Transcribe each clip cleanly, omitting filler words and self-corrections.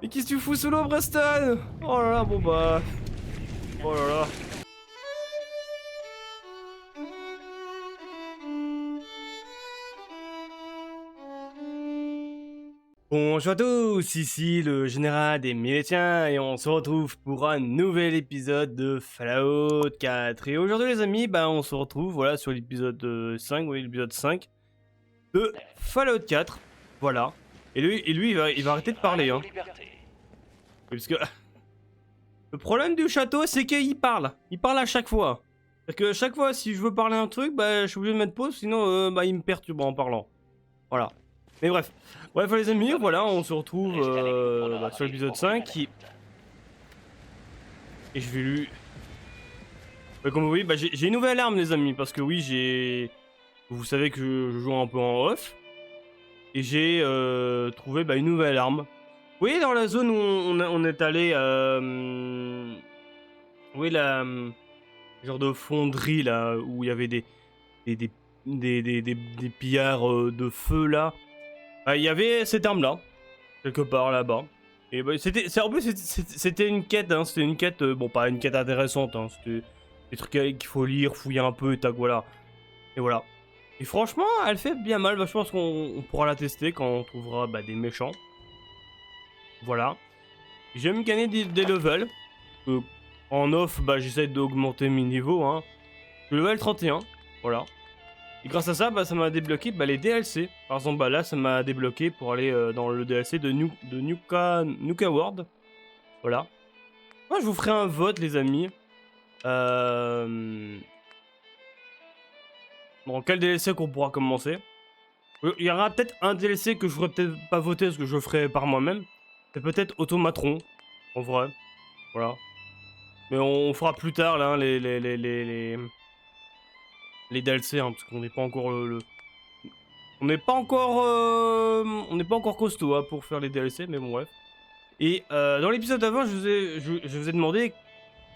Mais qu'est-ce que tu fous sous l'eau, Preston? Oh là là, bon bah... Oh là là. Bonjour à tous, ici le général des Millétiens et on se retrouve pour un nouvel épisode de Fallout 4. Et aujourd'hui les amis, bah on se retrouve voilà sur l'épisode 5, oui l'épisode 5 de Fallout 4. Voilà. Et lui il va arrêter de parler hein. Parce que le problème du château c'est qu'il parle. Il parle à chaque fois. C'est-à-dire que chaque fois si je veux parler un truc, bah je suis obligé de mettre pause sinon bah il me perturbe en parlant. Voilà. Mais bref, les amis, voilà, on se retrouve sur l'épisode 5 et je vais lui... comme vous voyez, j'ai une nouvelle arme les amis, parce que oui, vous savez que je joue un peu en off, et j'ai trouvé une nouvelle arme. Vous voyez dans la zone où on est allé, vous voyez la genre de fonderie là, où il y avait des pillards de feu là. Il y avait cette arme là, quelque part là-bas. Et bah, en plus c'était une quête, hein, c'était une quête, bon pas une quête intéressante, hein, c'était des trucs qu'il faut lire, fouiller un peu et tac voilà. Et voilà. Et franchement, elle fait bien mal, bah, je pense qu'on pourra la tester quand on trouvera des méchants. Voilà. J'aime gagner des levels. En off, j'essaie d'augmenter mes niveaux, hein. Je suis level 31, voilà. Et grâce à ça, ça m'a débloqué les DLC. Par exemple, là, ça m'a débloqué pour aller dans le DLC de Nuka World. Voilà. Moi, je vous ferai un vote, les amis. Bon, quel DLC qu'on pourra commencer? Il y aura peut-être un DLC que je ferai peut-être pas voter parce que je le ferai par moi-même. C'est peut-être Automatron, en vrai. Voilà. Mais on fera plus tard, là, les DLC, hein, parce qu'on n'est pas encore on n'est pas encore costaud hein, pour faire les DLC, mais bon bref. Et dans l'épisode d'avant, je vous ai demandé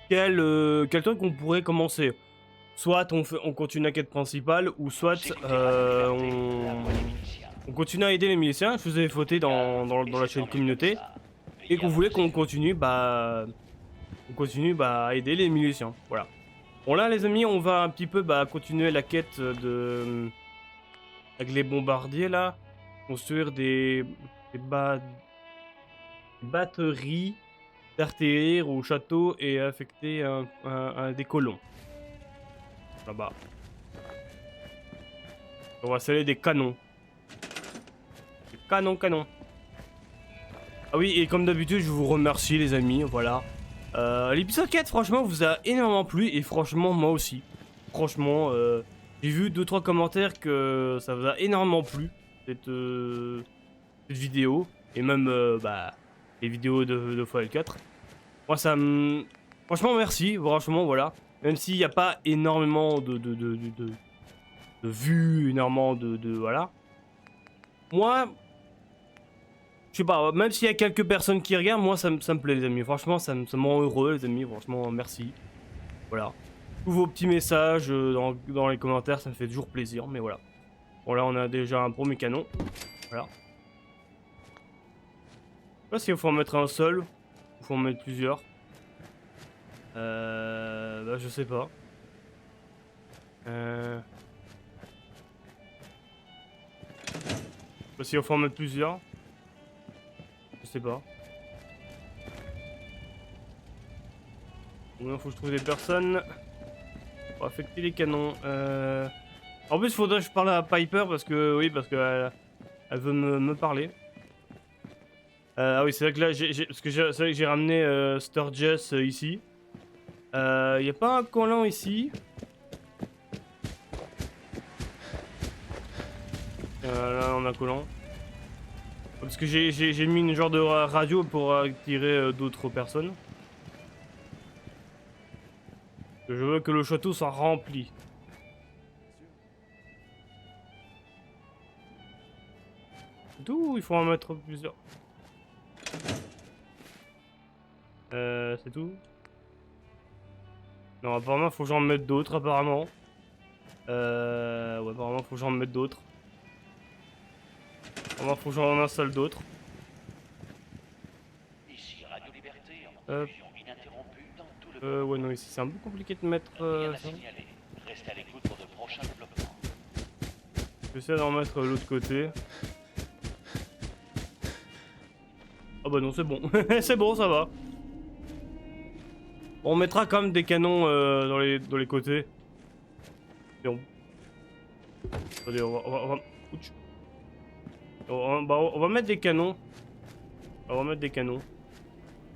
quel truc on pourrait commencer. Soit on continue la quête principale, ou soit on continue à aider les miliciens. Je vous ai voté dans la chaîne communauté et qu'on voulait qu'on continue à aider les miliciens. Voilà. Bon là les amis, on va un petit peu continuer la quête avec les bombardiers là, construire des batteries d'artillerie au château et affecter des colons. Là-bas. On va sceller des canons. Des canons. Ah oui, et comme d'habitude, je vous remercie les amis, voilà. L'épisode 4, franchement, vous a énormément plu, et franchement, moi aussi. Franchement, j'ai vu 2-3 commentaires que ça vous a énormément plu, cette vidéo, et même, les vidéos de Fallout 4. Moi, ça me... Franchement, merci, franchement, voilà. Même s'il n'y a pas énormément de vues, énormément voilà. Moi... Je sais pas, même s'il y a quelques personnes qui regardent, moi ça me plaît les amis. Franchement, ça me rend heureux les amis. Franchement, merci. Voilà. Tous vos petits messages dans les commentaires, ça me fait toujours plaisir. Mais voilà. Bon là, on a déjà un premier canon. Voilà. Je sais pas s'il faut en mettre un seul ou il faut en mettre plusieurs. Je sais pas. Je sais pas s'il faut en mettre plusieurs. Je sais pas. Il faut que je trouve des personnes pour affecter les canons. En plus, faudrait que je parle à Piper parce que elle veut me parler. Ah oui, c'est vrai que là, c'est vrai que j'ai ramené Sturgis ici. Y a pas un colon ici. Là, on a un colon. Parce que j'ai mis une genre de radio pour attirer d'autres personnes. Je veux que le château soit rempli. C'est tout ou il faut en mettre plusieurs? C'est tout? Non, apparemment, faut que j'en mette d'autres, apparemment. Ouais, apparemment, faut que j'en mette d'autres. Apparemment, faut que j'en installe d'autres. Hop. Ouais, non, ici c'est un peu compliqué de mettre ça. J'essaie d'en mettre l'autre côté. Ah bah non, c'est bon. C'est bon, ça va. On mettra quand même des canons dans les côtés. Et on... Attendez, Ouch. On va mettre des canons. On va mettre des canons.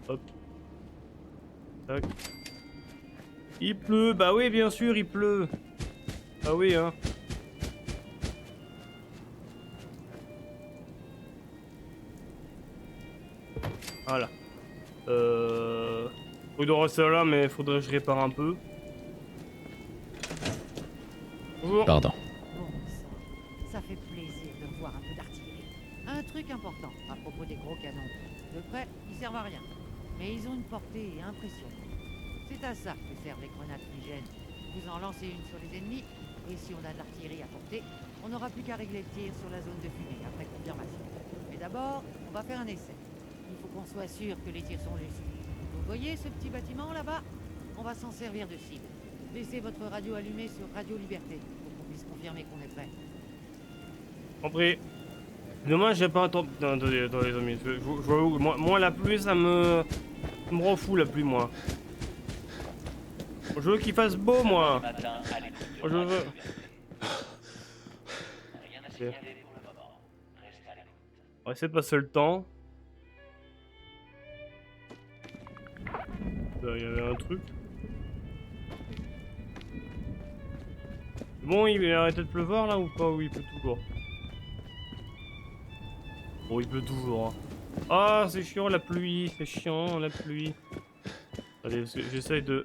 Hop. Tac. Il pleut, bah oui, bien sûr, il pleut. Ah oui, hein. Voilà. Faut doit rester là, mais faudrait que je répare un peu. Bonjour. Pardon. Bon sang, ça fait plaisir de revoir un peu d'artillerie. Un truc important à propos des gros canons. De près, ils servent à rien. Mais ils ont une portée impressionnante. C'est à ça que servent les grenades fumigènes. Vous en lancez une sur les ennemis, et si on a de l'artillerie à portée, on n'aura plus qu'à régler le tir sur la zone de fumée après confirmation. Mais d'abord, on va faire un essai. Il faut qu'on soit sûr que les tirs sont justes. Vous voyez ce petit bâtiment là-bas? On va s'en servir de cible. Laissez votre radio allumée sur Radio Liberté pour qu'on puisse confirmer qu'on est prêt. Compris. Dommage, j'ai pas attendre. Attendez, les amis. Je vois où. Moi, la pluie, ça me rend fou, la pluie, moi. Je veux qu'il fasse beau, moi. Je veux. Okay. On va essayer de passer le temps. Il y avait un truc. Bon, il a arrêté de pleuvoir là ou pas? Oui, il pleut toujours. Bon, il pleut toujours. Hein. Ah, c'est chiant la pluie, c'est chiant la pluie. Allez, j'essaye de...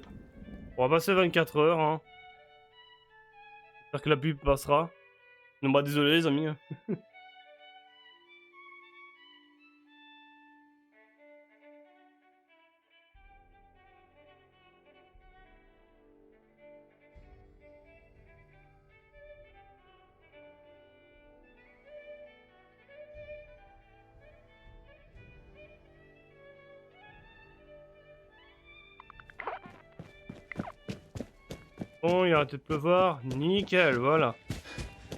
On va passer 24 heures. Hein. J'espère que la pluie passera. Non, bah désolé les amis. Bon, il a arrêté de pleuvoir. Nickel, voilà.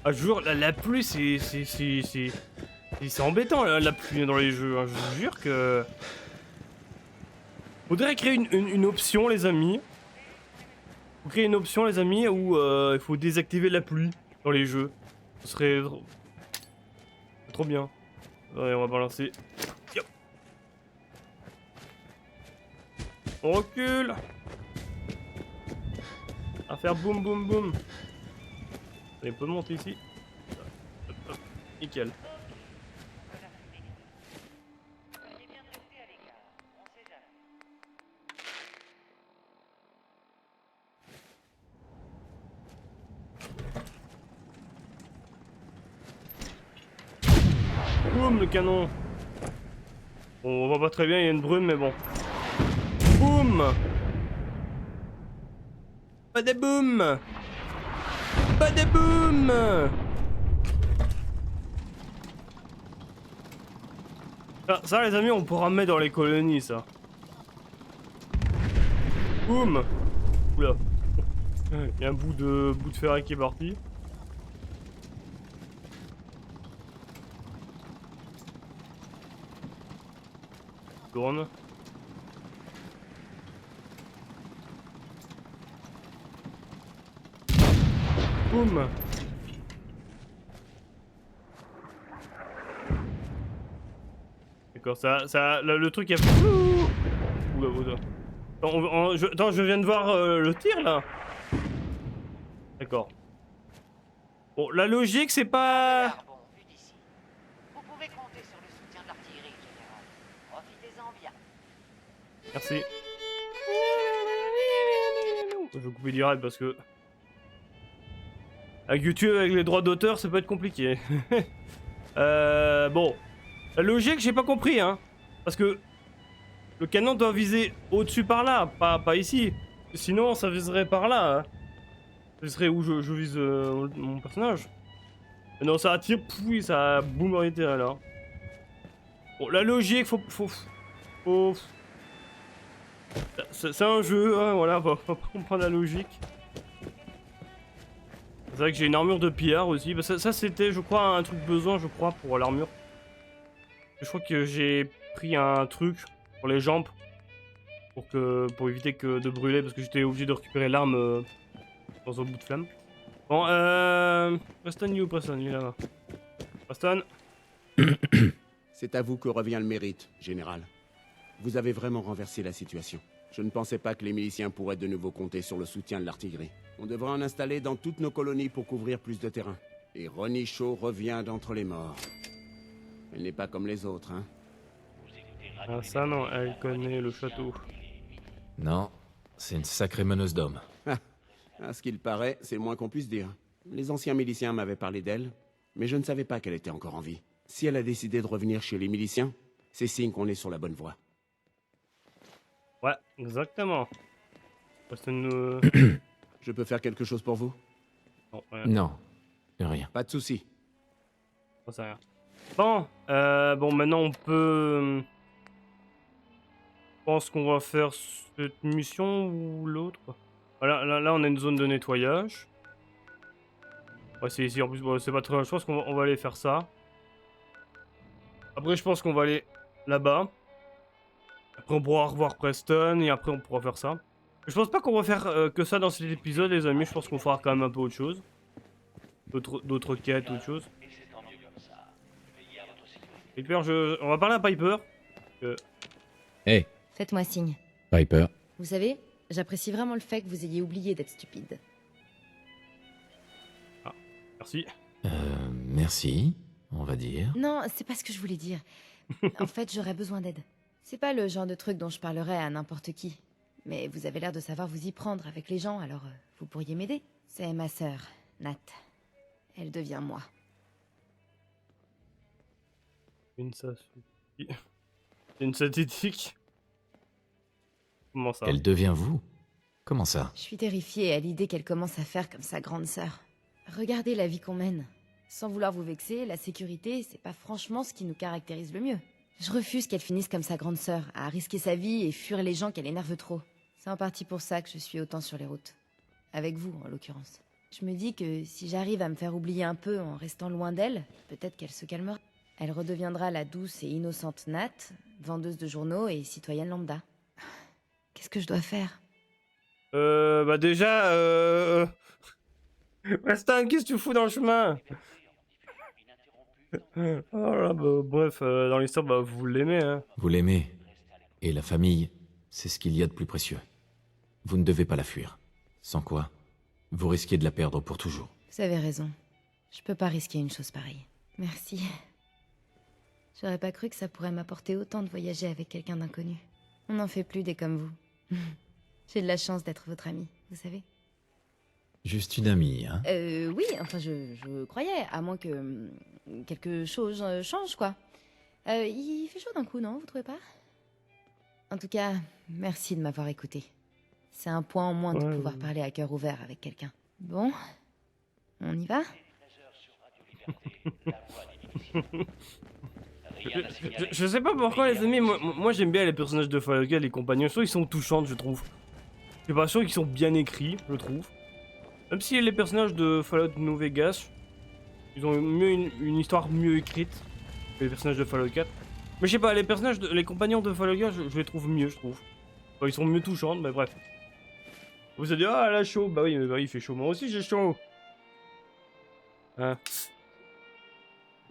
Ah, je jure, la pluie, c'est embêtant, la pluie dans les jeux. Hein. Je vous jure que... Faudrait créer une option, les amis. Faut créer une option, les amis, où il faut désactiver la pluie dans les jeux. Ce serait trop bien. Allez, on va balancer. Yop. On recule. À faire boum boum boum. Allez, on peut monter ici. Hop, hop. Nickel. Boum, le canon. Bon, on voit pas très bien, il y a une brume, mais bon. Boum. Pas de boum. Pas de boum. Ça, les amis, on pourra mettre dans les colonies, ça. Boum. Oula. Il y a un bout de ferraille qui est parti. Tourne. Boum. D'accord, le truc a... Oula, oula. Attends, je viens de voir le tir, là. D'accord. Bon, la logique, c'est pas... Vous pouvez compter sur le soutien de l'artillerie, général. Profitez-en bien. Merci. Je vais couper direct parce que... Avec YouTube, avec les droits d'auteur, ça peut être compliqué. Bon. La logique, j'ai pas compris, hein. Parce que... Le canon doit viser au-dessus par là, pas ici. Sinon, ça viserait par là. Hein. Ce serait où je vise mon personnage. Mais non, ça attire, oui, ça boum orienté là. Bon, la logique, faut C'est un jeu, hein, voilà, faut comprendre la logique. C'est vrai que j'ai une armure de pillard aussi. Bah, ça c'était, je crois, un truc besoin, je crois, pour l'armure. Je crois que j'ai pris un truc pour les jambes. Pour éviter de brûler, parce que j'étais obligé de récupérer l'arme dans un bout de flamme. Bon, Preston, il est où Preston? Il est là-bas. Preston? C'est à vous que revient le mérite, général. Vous avez vraiment renversé la situation. Je ne pensais pas que les miliciens pourraient de nouveau compter sur le soutien de l'artillerie. On devrait en installer dans toutes nos colonies pour couvrir plus de terrain. Et Ronnie Shaw revient d'entre les morts. Elle n'est pas comme les autres, hein. Ah ça non, elle connaît le château. Non, c'est une sacrée meneuse d'hommes. À ce qu'il paraît, c'est le moins qu'on puisse dire. Les anciens miliciens m'avaient parlé d'elle, mais je ne savais pas qu'elle était encore en vie. Si elle a décidé de revenir chez les miliciens, c'est signe qu'on est sur la bonne voie. Ouais, exactement. Preston, Je peux faire quelque chose pour vous? non, ouais, Non, rien. Pas de souci. ça sert à rien. Bon, bon, maintenant on peut... Je pense qu'on va faire cette mission ou l'autre. Voilà, là on a une zone de nettoyage. Ouais, c'est ici en plus, bon, c'est pas très loin. Je pense qu'on va aller faire ça. Après, je pense qu'on va aller là-bas. Après, on pourra revoir Preston et après, on pourra faire ça. Je pense pas qu'on va faire que ça dans cet épisode, les amis. Je pense qu'on fera quand même un peu autre chose. D'autres quêtes, autre chose. Piper, on va parler à Piper. Hey, Faites-moi signe. Piper. Vous savez, j'apprécie vraiment le fait que vous ayez oublié d'être stupide. Merci. Merci, on va dire. Non, c'est pas ce que je voulais dire. En fait, j'aurais besoin d'aide. C'est pas le genre de truc dont je parlerais à n'importe qui. Mais vous avez l'air de savoir vous y prendre avec les gens, alors vous pourriez m'aider. C'est ma sœur, Nat. Elle devient moi. Une statistique. Comment ça? Elle devient vous? Comment ça? Je suis terrifiée à l'idée qu'elle commence à faire comme sa grande sœur. Regardez la vie qu'on mène. Sans vouloir vous vexer, la sécurité, c'est pas franchement ce qui nous caractérise le mieux. Je refuse qu'elle finisse comme sa grande sœur, à risquer sa vie et fuir les gens qu'elle énerve trop. C'est en partie pour ça que je suis autant sur les routes. Avec vous, en l'occurrence. Je me dis que si j'arrive à me faire oublier un peu en restant loin d'elle, peut-être qu'elle se calmera. Elle redeviendra la douce et innocente Nat, vendeuse de journaux et citoyenne lambda. Qu'est-ce que je dois faire? Bah déjà, Preston, qu'est-ce que tu fous dans le chemin? Oh là, bah, bref, dans l'histoire, bah, vous l'aimez, hein. Vous l'aimez. Et la famille, c'est ce qu'il y a de plus précieux. Vous ne devez pas la fuir. Sans quoi, vous risquez de la perdre pour toujours. Vous avez raison. Je peux pas risquer une chose pareille. Merci. J'aurais pas cru que ça pourrait m'apporter autant de voyager avec quelqu'un d'inconnu. On n'en fait plus des comme vous. J'ai de la chance d'être votre amie, vous savez. Juste une amie, hein? Oui, enfin je croyais, à moins que quelque chose change, quoi. Il fait chaud d'un coup, non? Vous trouvez pas? En tout cas, merci de m'avoir écouté. C'est un point en moins de Ouais, pouvoir parler à cœur ouvert avec quelqu'un. Bon, on y va? Je sais pas pourquoi, les amis, moi j'aime bien les personnages de Fallout, les compagnons. Je trouve qu'ils sont touchants, je trouve. Je suis pas sûr qu'ils sont bien écrits, je trouve. Même si les personnages de Fallout New Vegas, ils ont une histoire mieux écrite que les personnages de Fallout 4. Mais je sais pas, les compagnons de Fallout 4, je les trouve mieux, je trouve. Enfin, ils sont mieux touchants, mais bref. Vous allez dire, ah, elle a chaud. Bah oui, mais bah, il fait chaud. Moi aussi, j'ai chaud. Hein.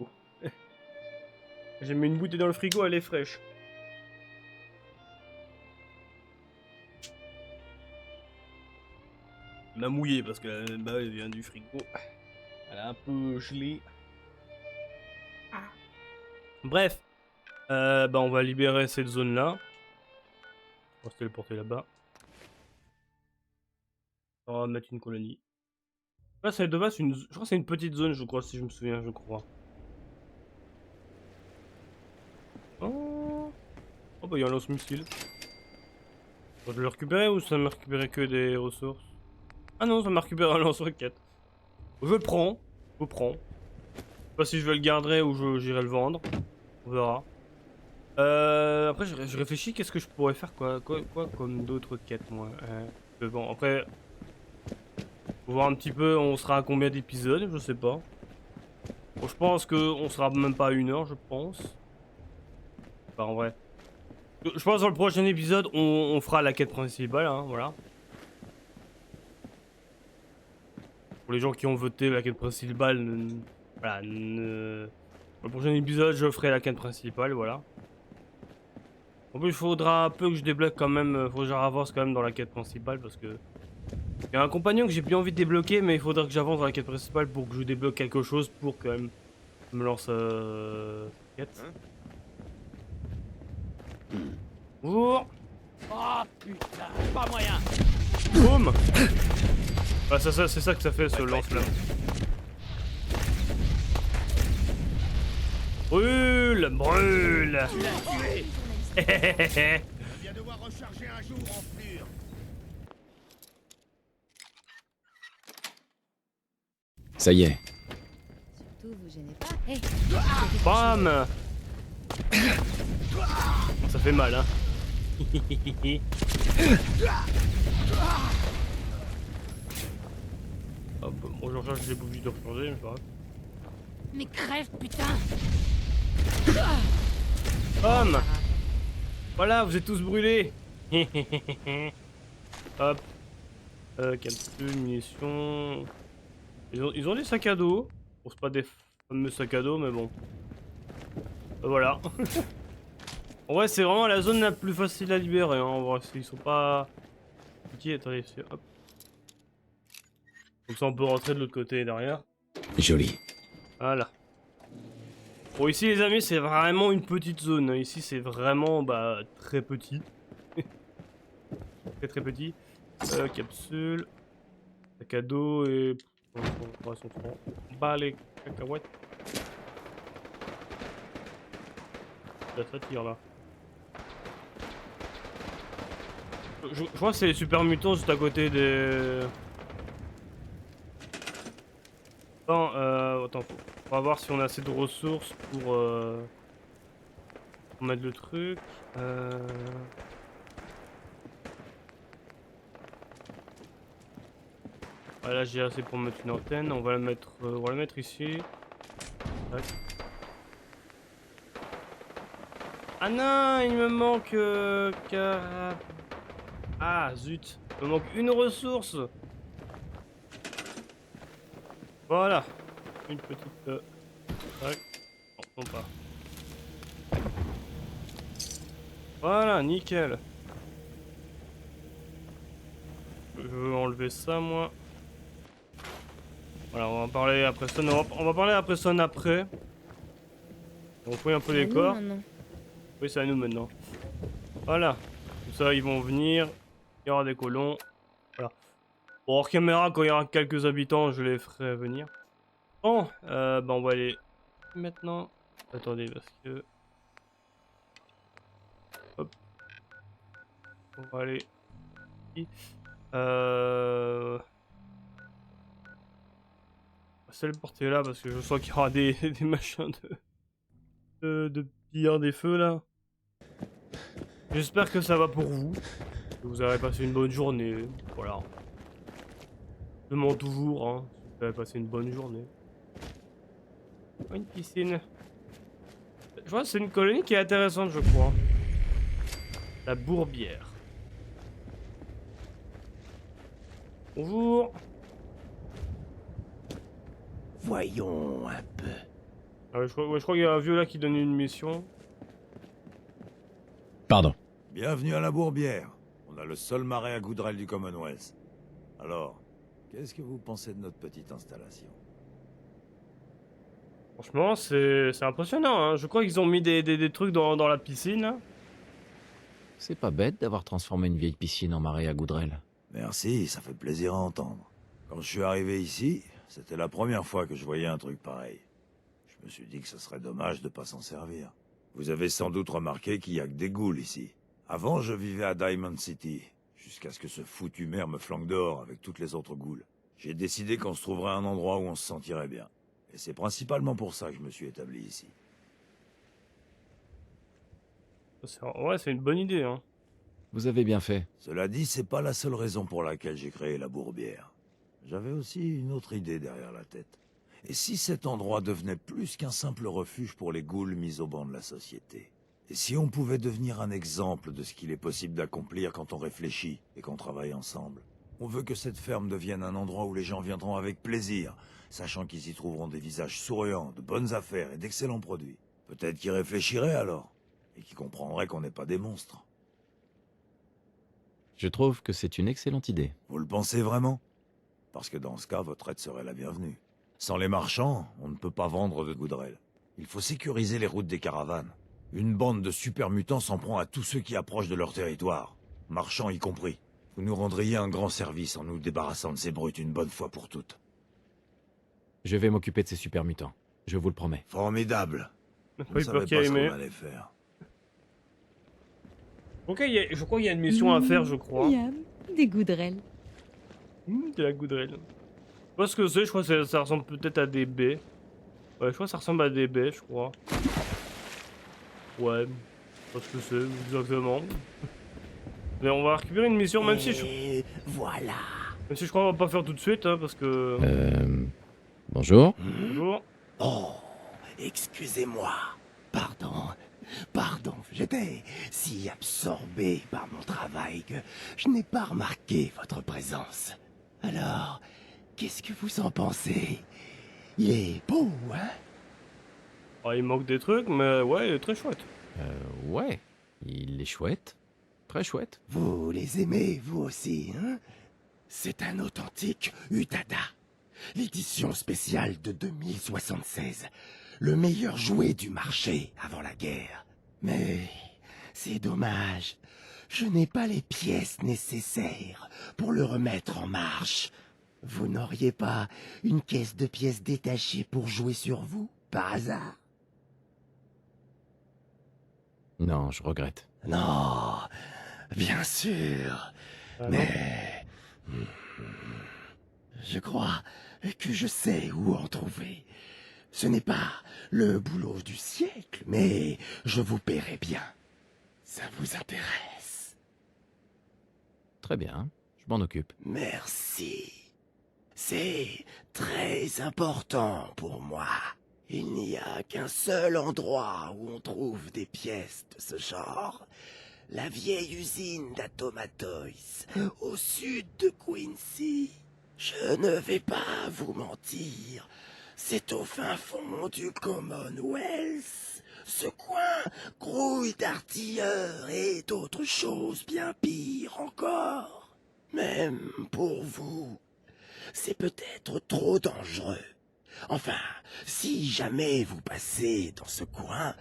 Oh. J'ai mis une bouteille dans le frigo, elle est fraîche. Elle m'a mouillé parce que bah, elle vient du frigo. Elle a un peu gelé. Bref. Bah on va libérer cette zone là. On va se téléporter là-bas. On va mettre une colonie. Là c'est de base je crois que c'est une petite zone je crois si je me souviens je crois. Oh bah il y a un lance-missile. Je vais le récupérer ou ça m'a récupéré que des ressources? Ah non ça m'a récupéré un lance-roquette. Je le prends. Je le prends. Je sais pas si je vais le garder ou j'irai le vendre. On verra. Après, je réfléchis, qu'est-ce que je pourrais faire, quoi comme d'autres quêtes, moi. Bon, après, faut voir un petit peu, on sera à combien d'épisodes, je sais pas. Bon, je pense que on sera même pas à 1 heure, je pense. Enfin, en vrai. Je pense dans le prochain épisode, on fera la quête principale, hein, voilà. Pour les gens qui ont voté la quête principale, voilà, Dans le prochain épisode, je ferai la quête principale, voilà. En plus, il faudra un peu que je débloque quand même, faut que j'avance quand même dans la quête principale parce que... Il y a un compagnon que j'ai bien envie de débloquer, mais il faudra que j'avance dans la quête principale pour que je débloque quelque chose pour quand même me lance quête. Bonjour. Oh putain, pas moyen. Boum. Bah c'est ça que ça fait ce lance-flamme. Brûle, brûle. Je viens devoir recharger un jour en flure. Ça y est. Surtout, vous gênez pas. Hey, Bam. Ça fait mal, hein. Hop, bon, je recharge les bougies de recharger, mais c'est pas grave. mais crève, putain. Bam. Voilà, vous êtes tous brûlés. Hop. Capsule, munitions. Ils ont des sacs à dos. Bon, c'est pas des fameux sacs à dos, mais bon. Voilà. En vrai, c'est vraiment la zone la plus facile à libérer. Hein. En vrai, ils sont pas... Qui attendez, hop. Comme ça, on peut rentrer de l'autre côté derrière. Joli. Voilà. Bon, ici, les amis, c'est vraiment une petite zone. Ici, c'est vraiment très petit. Très petit. Capsule. Sac à dos et... On s'en bat les cacahuètes. Là, ça tire là. Je crois que c'est les super mutants juste à côté des... Attends, on va voir si on a assez de ressources pour mettre le truc. Voilà, j'ai assez pour mettre une antenne. On va la mettre ici. Tac. Ah non, il me manque Ah zut, il me manque une ressource. Voilà, une petite. Tac. Non, pas. Voilà, nickel. Je veux enlever ça, moi. Voilà, on va parler après ça. On va parler après ça après. On fouille un peu les corps. Oui, c'est à nous maintenant. Voilà. Tout ça, ils vont venir. Il y aura des colons. Voilà. Bon, hors caméra, quand il y aura quelques habitants, je les ferai venir. Bon, on va aller maintenant. Attendez, parce que... Hop. On va aller ici. C'est le porter là, parce que je sens qu'il y aura des machins de piller des feux là. J'espère que ça va pour vous. Que vous avez passé une bonne journée. Voilà. Je demande toujours, hein, si vous avez passé une bonne journée. Oh, une piscine. Je vois, c'est une colonie qui est intéressante, je crois. La Bourbière. Bonjour. Voyons un peu. Ah ouais, je crois qu'il y a un vieux là qui donne une mission. Pardon. Bienvenue à la Bourbière. On a le seul marais à Goudrel du Commonwealth. Alors, qu'est-ce que vous pensez de notre petite installation? Franchement, c'est impressionnant. Hein. Je crois qu'ils ont mis des trucs dans la piscine. Là. C'est pas bête d'avoir transformé une vieille piscine en marais à Goudrel. Merci, ça fait plaisir à entendre. Quand je suis arrivé ici, c'était la première fois que je voyais un truc pareil. Je me suis dit que ce serait dommage de pas s'en servir. Vous avez sans doute remarqué qu'il y a que des ghouls ici. Avant, je vivais à Diamond City, jusqu'à ce que ce foutu maire me flanque dehors avec toutes les autres ghouls. J'ai décidé qu'on se trouverait un endroit où on se sentirait bien. Et c'est principalement pour ça que je me suis établi ici. Ouais, c'est une bonne idée, hein. Vous avez bien fait. Cela dit, c'est pas la seule raison pour laquelle j'ai créé la Bourbière. J'avais aussi une autre idée derrière la tête. Et si cet endroit devenait plus qu'un simple refuge pour les ghouls mis au banc de la société? Et si on pouvait devenir un exemple de ce qu'il est possible d'accomplir quand on réfléchit et qu'on travaille ensemble? On veut que cette ferme devienne un endroit où les gens viendront avec plaisir, sachant qu'ils y trouveront des visages souriants, de bonnes affaires et d'excellents produits. Peut-être qu'ils réfléchiraient alors, et qu'ils comprendraient qu'on n'est pas des monstres. Je trouve que c'est une excellente idée. Vous le pensez vraiment? Parce que dans ce cas, votre aide serait la bienvenue. Sans les marchands, on ne peut pas vendre de goudrelles. Il faut sécuriser les routes des caravanes. Une bande de super mutants s'en prend à tous ceux qui approchent de leur territoire, marchands y compris. Vous nous rendriez un grand service en nous débarrassant de ces brutes une bonne fois pour toutes. Je vais m'occuper de ces super mutants. Je vous le promets. Formidable. Je ne Oui, savais peur pas qu'il a ce qu'on aimé. allait faire. Ok, je crois qu'il y a une mission à faire, je crois. Miam, des goudrelles. De la goudrelle. Je sais pas ce que c'est, je crois que ça ressemble peut-être à des baies. Ouais, je crois que ça ressemble à des baies, je crois. Ouais, je sais pas ce que c'est exactement. Mais on va récupérer une mission, même si je... Voilà. Même si je crois qu'on va pas faire tout de suite, hein, parce que... Bonjour. Bonjour. Oh, excusez-moi. Pardon, j'étais si absorbé par mon travail que je n'ai pas remarqué votre présence. Alors, qu'est-ce que vous en pensez? Il est beau, hein? Ah, il manque des trucs, mais ouais, il est très chouette. Ouais. Il est chouette. Très chouette. Vous les aimez, vous aussi, hein? C'est un authentique Utada. L'édition spéciale de 2076. Le meilleur jouet du marché avant la guerre. Mais c'est dommage. Je n'ai pas les pièces nécessaires pour le remettre en marche. Vous n'auriez pas une caisse de pièces détachée pour jouer sur vous, par hasard? Non, je regrette. Non, bien sûr. Ah, non. Mais... je crois que je sais où en trouver. Ce n'est pas le boulot du siècle, mais je vous paierai bien. Ça vous intéresse? Très bien. Je m'en occupe. Merci. C'est très important pour moi. Il n'y a qu'un seul endroit où on trouve des pièces de ce genre. La vieille usine d'Atomatoys, au sud de Quincy. Je ne vais pas vous mentir. C'est au fin fond du Commonwealth. Ce coin grouille d'artilleurs et d'autres choses bien pires encore. Même pour vous, c'est peut-être trop dangereux. Enfin, si jamais vous passez dans ce coin,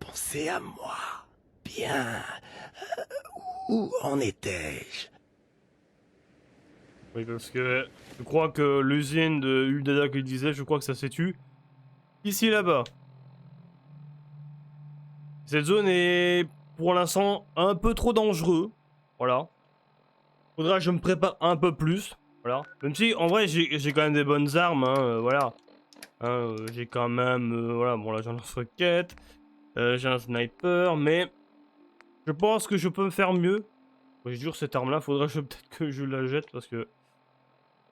pensez à moi. Bien. Où en étais-je? Oui, parce que je crois que l'usine de Uldada qu'il disait, je crois que ça se situe ici, là-bas. Cette zone est, pour l'instant, un peu trop dangereux. Voilà. Faudra que je me prépare un peu plus. Voilà. Même si, en vrai, j'ai quand même des bonnes armes, hein, voilà. Hein, j'ai quand même, voilà, bon là j'ai un lance-roquette, j'ai un sniper, mais je pense que je peux me faire mieux. J'ai toujours cette arme-là, faudrait peut-être que je la jette parce que...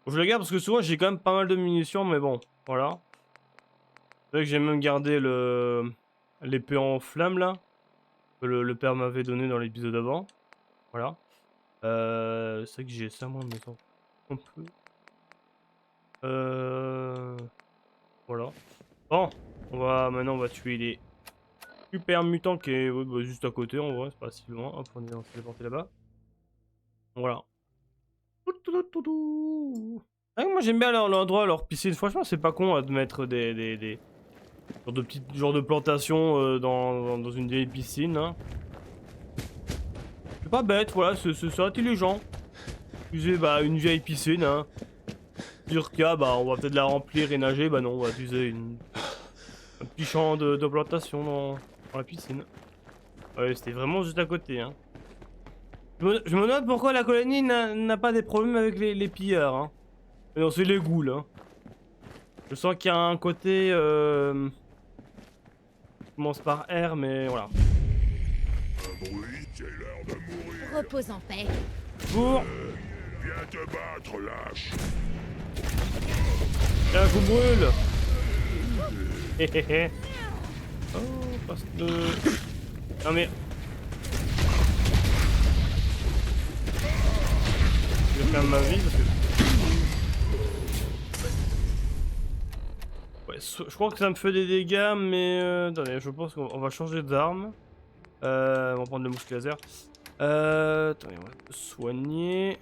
Bon, je la garde parce que souvent j'ai quand même pas mal de munitions, mais bon, voilà. C'est vrai que j'ai même gardé l'épée en flamme là, que le père m'avait donné dans l'épisode d'avant. Voilà. C'est vrai que j'ai ça moi, mais attends. Un peu. Voilà. Bon, maintenant on va tuer les super mutants qui est bah, juste à côté en vrai, c'est pas si loin. Hop, on s'est téléporté là-bas. Voilà. Ah, moi j'aime bien l'endroit, leur piscine. Franchement, c'est pas con de mettre des genres de plantations dans une vieille piscine. Hein. C'est pas bête, voilà, c'est intelligent. Utiliser bah, une vieille piscine. Hein. Dire qu'il y a, bah, on va peut-être la remplir et nager. Bah non, on va utiliser un petit champ de plantation dans la piscine. Ouais, c'était vraiment juste à côté. Hein. Je me demande pourquoi la colonie n'a pas des problèmes avec les pillards. Hein. Mais non, c'est les ghouls. Hein. Je sens qu'il y a un côté... commence par R, mais voilà. bruit, c'est l'heure de mourir. Repose en paix. Pour. Viens te battre, lâche. Tiens, je vous brûle. Hé hé hé. Oh, parce que... Non mais... Je vais faire ma vie parce que... Ouais, je crois que ça me fait des dégâts, mais... Attendez, je pense qu'on va changer d'arme. On va prendre le mousquet laser. Attendez, on va soigner.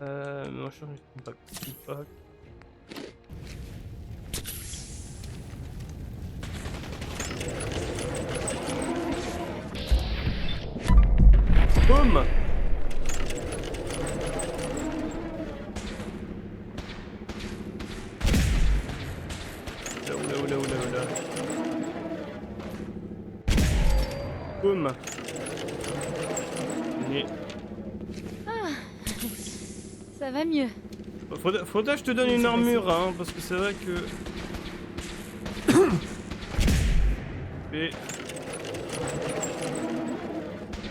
On va changer de pack. Boum. Oula. Boum. Et... Ça va mieux. Faudrait que je te donne une armure, hein, parce que c'est vrai que... Et...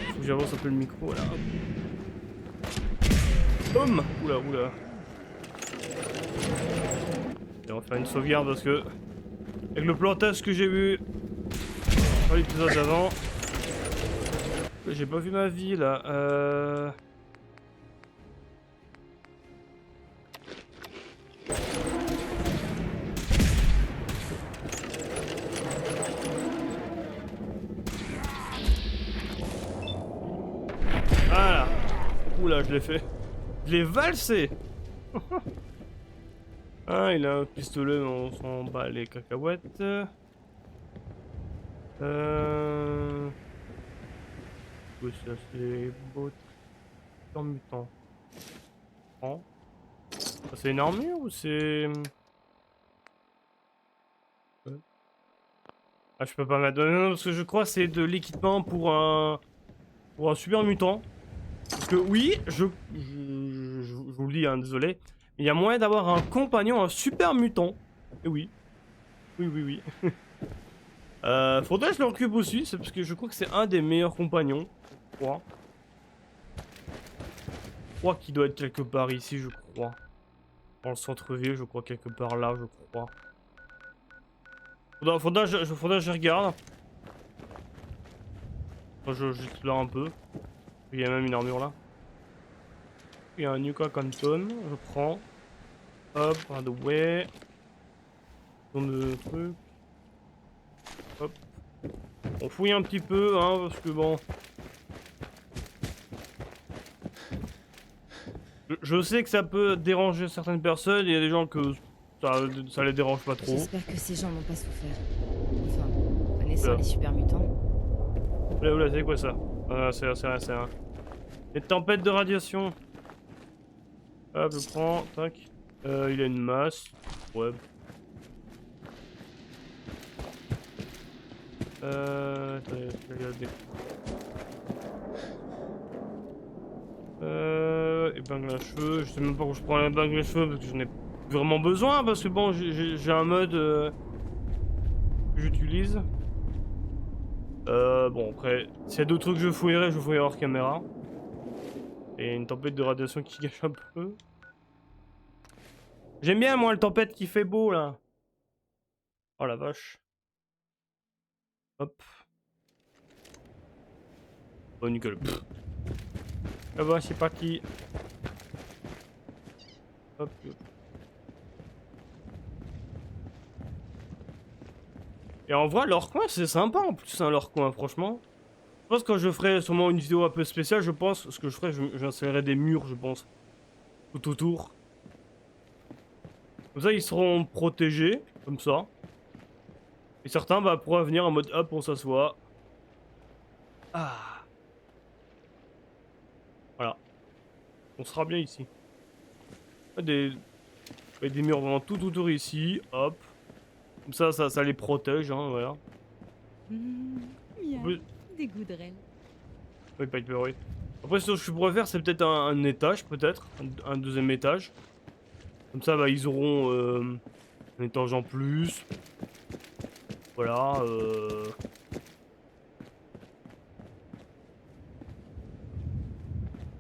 Faut que j'avance un peu le micro, là. Boum. Oula. Et on va faire une sauvegarde parce que... Avec le plantage que j'ai vu dans l'épisode d'avant... J'ai pas vu ma vie, là. Voilà. Oula, je l'ai fait. Je l'ai valsé. Ah, il a un pistolet, mais on s'en bat les cacahuètes. Oui, c'est assez beau. En mutant. Oh. C'est une armure ou c'est... Ah, je peux pas mettre... Non, parce que je crois que c'est de l'équipement pour un super mutant. Parce que oui, je vous le dis, hein, désolé. Il y a moyen d'avoir un compagnon, un super mutant. Et oui. Oui. Faudrait que je le recube aussi, c'est parce que je crois que c'est un des meilleurs compagnons. Je crois qu'il doit être quelque part ici, je crois. Dans le centre-ville, je crois quelque part là, je crois. Faudrait que je regarde. J'explore un peu. Il y a même une armure là. Il y a un Nuka Canton, je prends. Hop, by the way. Dans le truc. Hop. On fouille un petit peu, hein, parce que bon... Je sais que ça peut déranger certaines personnes, il y a des gens que ça les dérange pas trop. J'espère que ces gens n'ont pas souffert. Enfin, connaissant les super mutants. Oula, c'est quoi ça? Ah, c'est un... Une tempête de radiation. Hop, je prends, tac. Il a une masse. Ouais. Attendez, je vais regarder. Épingle à cheveux. Je sais même pas où je prends l'épingle à cheveux parce que j'en ai vraiment besoin. Parce que bon, j'ai un mode que j'utilise. Bon, après, s'il y a d'autres trucs que je fouillerai hors caméra. Et une tempête de radiation qui gâche un peu. J'aime bien, moi, le tempête qui fait beau, là. Oh la vache. Hop. Oh, nickel. Ah bah, c'est parti. Hop. Et en vrai, leur coin, c'est sympa en plus, hein, leur coin, franchement. Je pense que quand je ferai sûrement une vidéo un peu spéciale, je pense, ce que je ferai, j'installerai des murs, je pense. Tout autour. Comme ça, ils seront protégés, comme ça. Et certains bah, pourraient venir en mode hop, on s'assoit. Ah. Voilà. On sera bien ici. Des murs vraiment tout autour ici, hop. Comme ça les protège, hein, voilà. Miaou, des goudrelles. Oui, Piper, oui. Après, ce que je pourrais faire, c'est peut-être un étage, peut-être. Un deuxième étage. Comme ça, bah, ils auront un étage en plus. Voilà.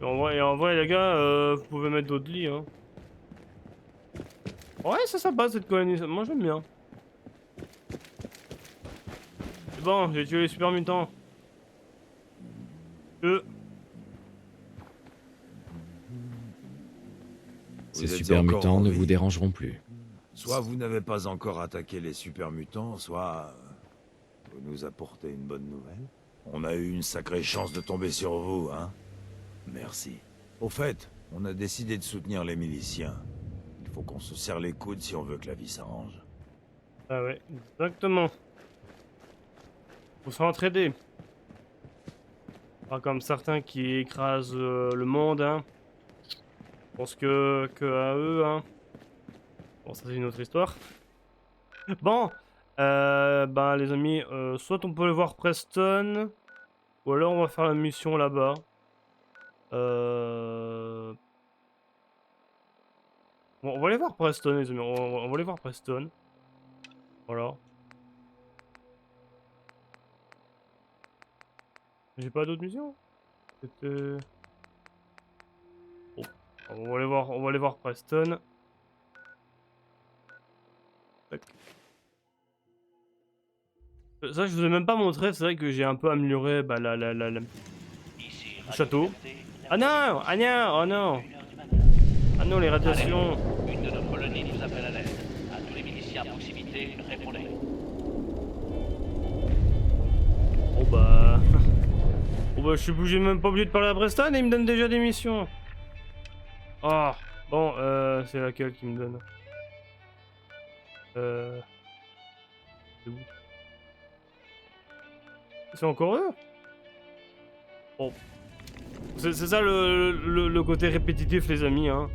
Et en vrai, les gars, vous pouvez mettre d'autres lits, hein. Ouais, c'est sympa cette colonie, moi j'aime bien. C'est bon, j'ai tué les super mutants. Ces Vous êtes super encore mutants en ne vie. vous dérangeront plus. Soit vous n'avez pas encore attaqué les super mutants, soit vous nous apportez une bonne nouvelle. On a eu une sacrée chance de tomber sur vous, hein. Merci. Au fait, on a décidé de soutenir les miliciens. Il faut qu'on se serre les coudes si on veut que la vie s'arrange. Ah ouais, exactement. Faut s'entraider. Pas comme certains qui écrasent le monde, hein. Je pense que à eux, hein. Bon, ça c'est une autre histoire. Bon, ben les amis, soit on peut aller voir Preston, ou alors on va faire la mission là-bas. Bon, on va aller voir Preston, les amis. On va aller voir Preston. Voilà. J'ai pas d'autres missions. C'était... Bon, on va aller voir Preston. Tac. Ça, je vous ai même pas montré. C'est vrai que j'ai un peu amélioré bah, le château. Ah non! Ah non! Oh non! Ah non, les radiations! Une de nos colonies nous appelle à l'aide. À tous les miliciens à proximité, répondez. Oh bah... Oh bah, j'ai même pas obligé de parler à Preston et il me donne déjà des missions. Ah, bon, c'est laquelle qui me donne? C'est où? C'est encore eux? Bon. C'est ça le côté répétitif, les amis, hein.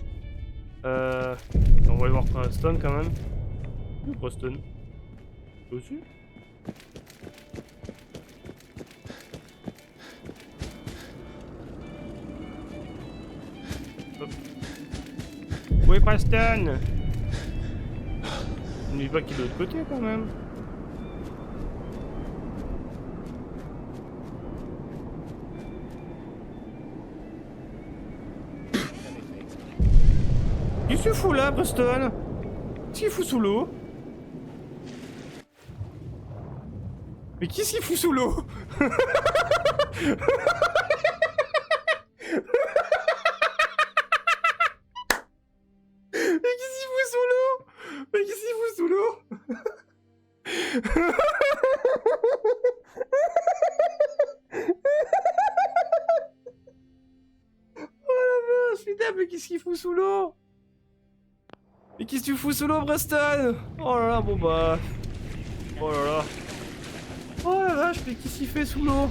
On va aller voir Preston quand même. Où Preston? Aussi? Où est Preston? Je ne dis pas qu'il est de l'autre côté quand même. Qu'est-ce que tu fous là, Preston? Qu'est-ce qu'il fout sous l'eau? Mais qu'est-ce qu'il fout sous l'eau? Mais qu'est-ce qu'il fout sous l'eau? Oh la vache, putain, mais qu'est-ce qu'il fout sous l'eau? Mais qu'est-ce que tu fous sous l'eau, Preston? Oh là là, bon bah... Oh là là. Oh la vache, mais qu'est-ce qu'il fait sous l'eau?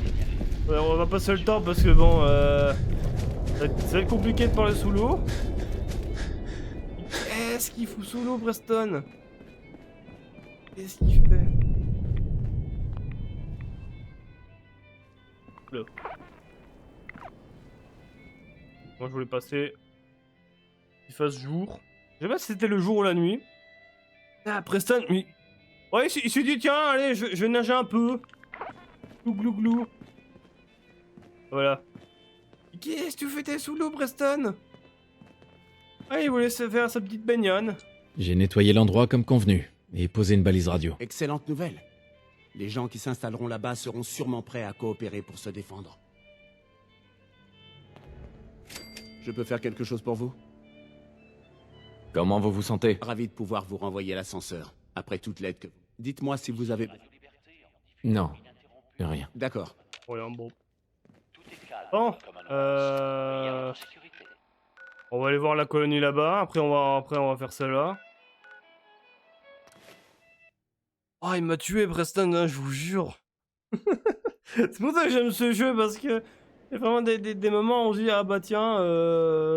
Ouais, on va passer le temps parce que bon, ça va être compliqué de parler sous l'eau. Qu'est-ce qu'il fout sous l'eau, Preston? Qu'est-ce qu'il fait? Là. Moi je voulais passer qu'il fasse jour. Je sais pas si c'était le jour ou la nuit. Ah, Preston, mais... Ouais, il s'est dit, tiens, allez, je vais nager un peu. Glou glou glou. Voilà. Qu'est-ce que tu fais, t'es sous l'eau, Preston? Ah, il voulait se faire sa petite baignade. J'ai nettoyé l'endroit comme convenu et posé une balise radio. Excellente nouvelle. Les gens qui s'installeront là-bas seront sûrement prêts à coopérer pour se défendre. Je peux faire quelque chose pour vous? Comment vous vous sentez? Ravi de pouvoir vous renvoyer l'ascenseur. Après toute l'aide que... Dites-moi si vous avez... Non, rien. D'accord. Ouais, bon. Tout est calme, Bon, comme un oasis. En sécurité. on va aller voir la colonie là-bas. Après, on va faire celle-là. Oh, il m'a tué, Preston, hein, je vous jure. C'est pour ça que j'aime ce jeu, parce que il y a vraiment des moments où on se dit, ah bah tiens,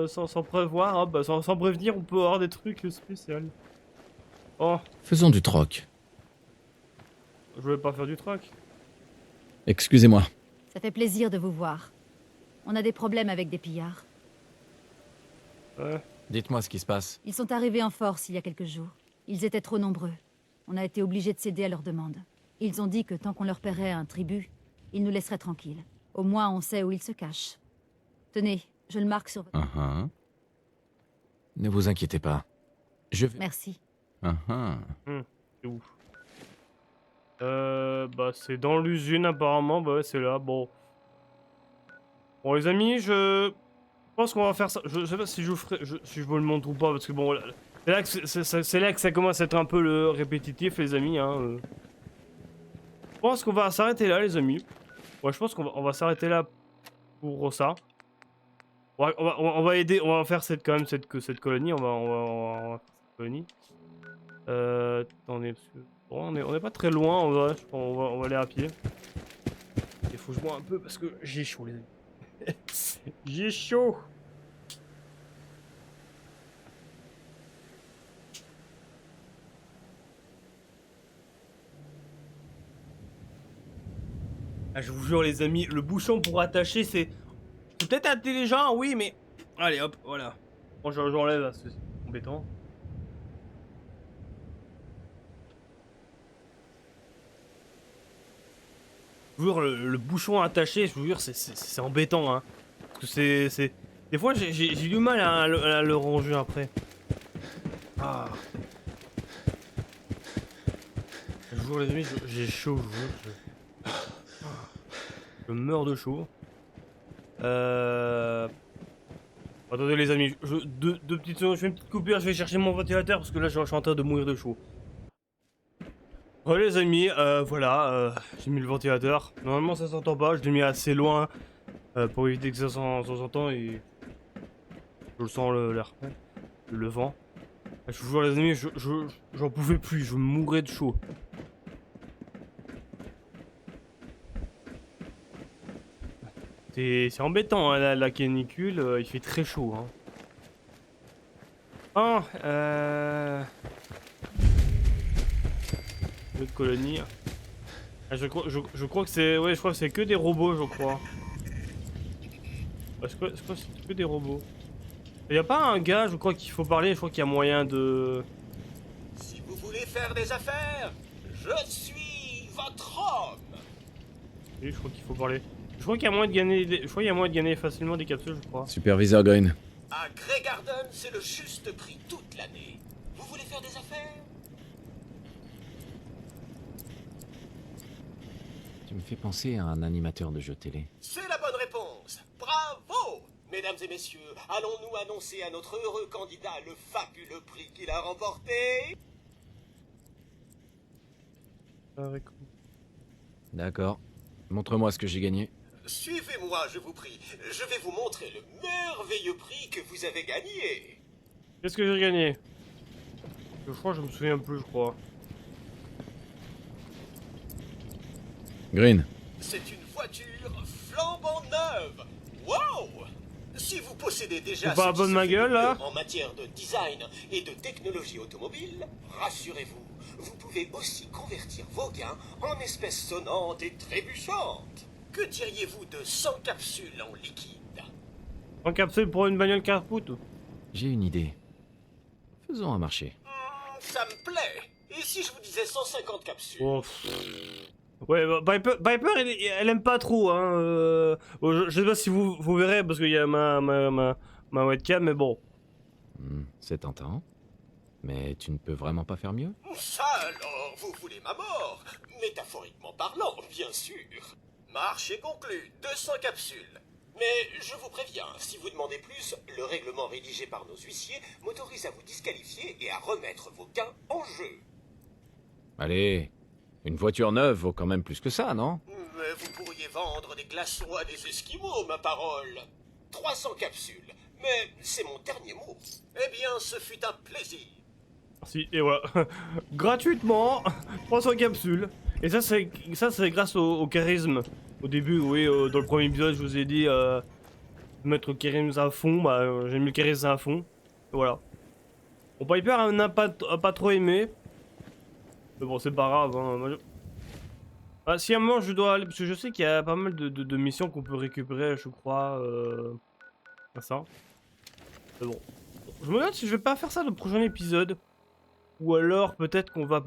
sans prévoir, ah, bah, sans prévenir, on peut avoir des trucs spéciaux. Oh, Faisons du troc. je voulais pas faire du truc. Excusez-moi. Ça fait plaisir de vous voir. On a des problèmes avec des pillards. Ouais. Dites-moi ce qui se passe. Ils sont arrivés en force il y a quelques jours. Ils étaient trop nombreux. On a été obligés de céder à leurs demandes. Ils ont dit que tant qu'on leur paierait un tribut, ils nous laisseraient tranquilles. Au moins, on sait où ils se cachent. Tenez, Je le marque sur votre... Ne vous inquiétez pas. Je vais... Merci. C'est ouf. Bah c'est dans l'usine apparemment, bah ouais, c'est là, bon. Bon les amis, je pense qu'on va faire ça, je sais pas si je vous ferai, si je vous le montre ou pas, parce que bon, c'est là que ça commence à être un peu le répétitif les amis, hein. Je pense qu'on va s'arrêter là les amis. Ouais, je pense qu'on va s'arrêter là pour ça. On va aider, on va faire cette colonie, on va faire cette colonie. Attendez, parce que bon, on est pas très loin en vrai, on va aller à pied. Il faut que je bois un peu parce que j'ai chaud les amis. J'ai chaud. Ah, je vous jure les amis, le bouchon pour attacher c'est peut-être intelligent, oui, mais allez hop, voilà. Bon, j'enlève là, c'est embêtant. Je vous jure, le bouchon attaché, je vous jure, c'est embêtant, hein. Parce que c'est... Des fois, j'ai du mal à le ranger après. Ah. Je vous jure, les amis, j'ai chaud, je vous jure. Je meurs de chaud. Attendez, les amis, deux petites secondes, je fais une petite coupure, je vais chercher mon ventilateur parce que là, je suis en train de mourir de chaud. Ouais les amis, voilà, j'ai mis le ventilateur. Normalement ça s'entend pas, je l'ai mis assez loin pour éviter que ça s'entende et je le sens l'air, le vent. Je vous jure les amis, j'en pouvais plus, je mourais de chaud. C'est embêtant hein, la canicule, il fait très chaud. Hein. Autre colonie. Ah, je crois que c'est... Ouais, je crois que c'est que des robots, je crois. Je crois que c'est que des robots. Y a pas un gars, je crois qu'il faut parler, je crois qu'il y a moyen de... Si vous voulez faire des affaires, je suis votre homme. Oui, je crois qu'il faut parler. Je crois qu'il y a moyen de gagner... Je crois qu'il y a moyen de gagner facilement des capsules, je crois. Superviseur Green. À Grey Garden, c'est le juste prix toute l'année. Vous voulez faire des affaires? Tu me fais penser à un animateur de jeux télé. C'est la bonne réponse. Bravo! Mesdames et messieurs, allons-nous annoncer à notre heureux candidat le fabuleux prix qu'il a remporté? D'accord. Montre-moi ce que j'ai gagné. Suivez-moi, je vous prie. Je vais vous montrer le merveilleux prix que vous avez gagné. Qu'est-ce que j'ai gagné? Je crois que je me souviens plus, je crois. Green. C'est une voiture flambant neuve. Wow! Si vous possédez déjà pas bonne ma gueule là en matière de design et de technologie automobile, rassurez-vous, vous pouvez aussi convertir vos gains en espèces sonnantes et trébuchantes. Que diriez-vous de 100 capsules en liquide? 100 capsules pour une bagnole carpout? J'ai une idée. Faisons un marché. Ça me plaît. Et si je vous disais 150 capsules? Oh, ouais, Viper elle aime pas trop, hein. Je sais pas si vous verrez parce qu'il y a ma webcam, mais bon. C'est tentant. Mais tu ne peux vraiment pas faire mieux? Ça alors, vous voulez ma mort? Métaphoriquement parlant, bien sûr. Marché conclu, 200 capsules. Mais je vous préviens, si vous demandez plus, le règlement rédigé par nos huissiers m'autorise à vous disqualifier et à remettre vos gains en jeu. Allez, une voiture neuve vaut quand même plus que ça, non? Mais vous pourriez vendre des glaçons à des esquimaux, ma parole. 300 capsules. Mais c'est mon dernier mot. Eh bien, ce fut un plaisir. Merci, et voilà. Gratuitement, 300 capsules. Et ça, c'est grâce au charisme. Au début, oui, dans le premier épisode, je vous ai dit mettre le charisme à fond. Bah, j'ai mis le charisme à fond. Et voilà. Bon, Piper n'a pas trop aimé. Mais bon, c'est pas grave. Hein. Ah, si à un moment je dois aller, parce que je sais qu'il y a pas mal de missions qu'on peut récupérer, je crois. Ça. Mais bon. Je me demande si je vais pas faire ça dans le prochain épisode. Ou alors peut-être qu'on va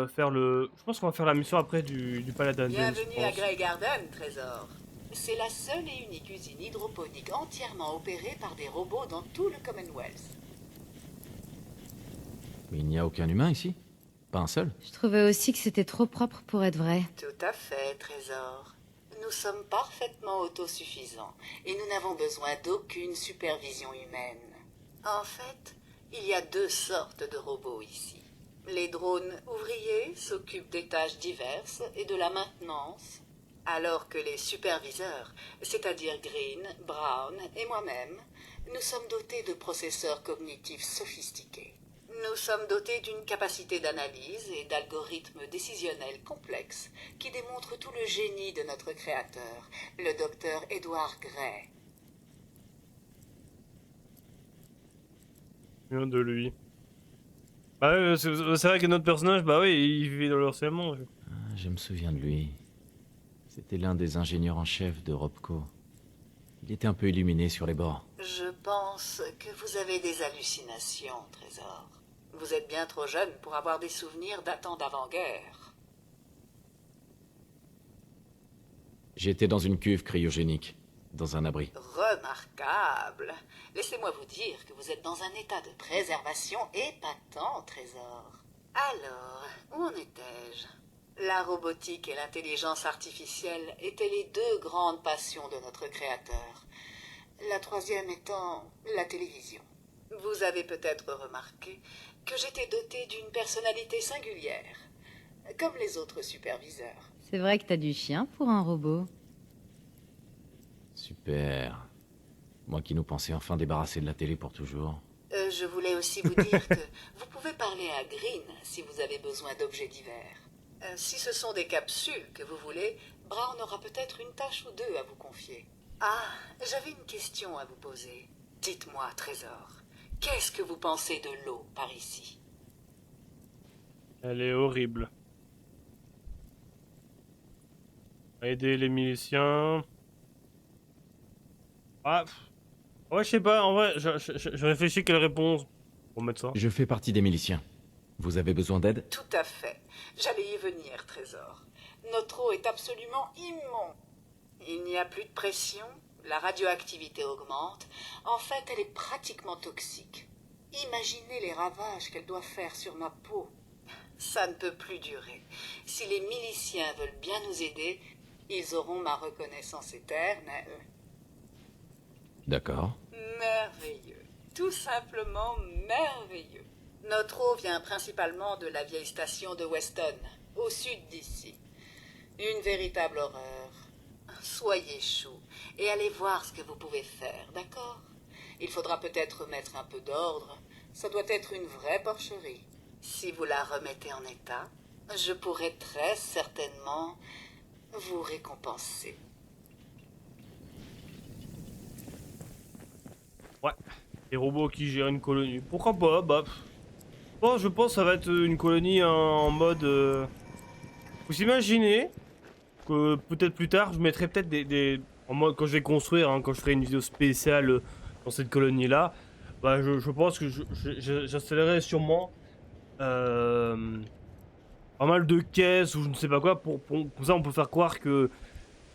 faire le... Je pense qu'on va faire la mission après du Paladin. Bienvenue à Grey Garden, trésor. C'est la seule et unique usine hydroponique entièrement opérée par des robots dans tout le Commonwealth. Mais il n'y a aucun humain ici? Pas un seul? Je trouvais aussi que c'était trop propre pour être vrai. Tout à fait, Trésor. Nous sommes parfaitement autosuffisants et nous n'avons besoin d'aucune supervision humaine. En fait, il y a 2 sortes de robots ici. Les drones ouvriers s'occupent des tâches diverses et de la maintenance, alors que les superviseurs, c'est-à-dire Green, Brown et moi-même, nous sommes dotés de processeurs cognitifs sophistiqués. Nous sommes dotés d'une capacité d'analyse et d'algorithmes décisionnels complexes qui démontrent tout le génie de notre créateur, le docteur Edward Gray. Rien de lui. Bah ouais, c'est vrai que notre personnage, bah oui, il vit dans le harcèlement. Ah, je me souviens de lui. C'était l'un des ingénieurs en chef de Robco. Il était un peu illuminé sur les bords. Je pense que vous avez des hallucinations, Trésor. Vous êtes bien trop jeune pour avoir des souvenirs datant d'avant-guerre. J'étais dans une cuve cryogénique, dans un abri. Remarquable. Laissez-moi vous dire que vous êtes dans un état de préservation épatant, Trésor. Alors, où en étais-je? La robotique et l'intelligence artificielle étaient les 2 grandes passions de notre créateur. La 3e étant la télévision. Vous avez peut-être remarqué que j'étais doté d'une personnalité singulière, comme les autres superviseurs. C'est vrai que t'as du chien pour un robot. Super. Moi qui nous pensais enfin débarrasser de la télé pour toujours. Je voulais aussi vous dire que vous pouvez parler à Green si vous avez besoin d'objets divers. Si ce sont des capsules que vous voulez, Brown aura peut-être une tâche ou 2 à vous confier. Ah, j'avais une question à vous poser. Dites-moi, Trésor, qu'est-ce que vous pensez de l'eau par ici? Elle est horrible. Aider les miliciens. Ah, ouais, je sais pas, en vrai, je réfléchis quelle réponse pour mettre ça. Je fais partie des miliciens. Vous avez besoin d'aide? Tout à fait. J'allais y venir, Trésor. Notre eau est absolument immonde. Il n'y a plus de pression, la radioactivité augmente. En fait, elle est pratiquement toxique. Imaginez les ravages qu'elle doit faire sur ma peau. Ça ne peut plus durer. Si les miliciens veulent bien nous aider, ils auront ma reconnaissance éternelle. D'accord. Merveilleux. Tout simplement merveilleux. Notre eau vient principalement de la vieille station de Weston, au sud d'ici. Une véritable horreur. Soyez chaud et allez voir ce que vous pouvez faire, d'accord? Il faudra peut-être mettre un peu d'ordre. Ça doit être une vraie porcherie. Si vous la remettez en état, je pourrai très certainement vous récompenser. Ouais, des robots qui gèrent une colonie. Pourquoi pas? Bah, bon, je pense que ça va être une colonie en mode... Vous imaginez que peut-être plus tard, je mettrai peut-être en mode, quand je vais construire, hein, quand je ferai une vidéo spéciale dans cette colonie-là, bah, je pense que j'installerai sûrement pas mal de caisses ou je ne sais pas quoi, comme ça on peut faire croire que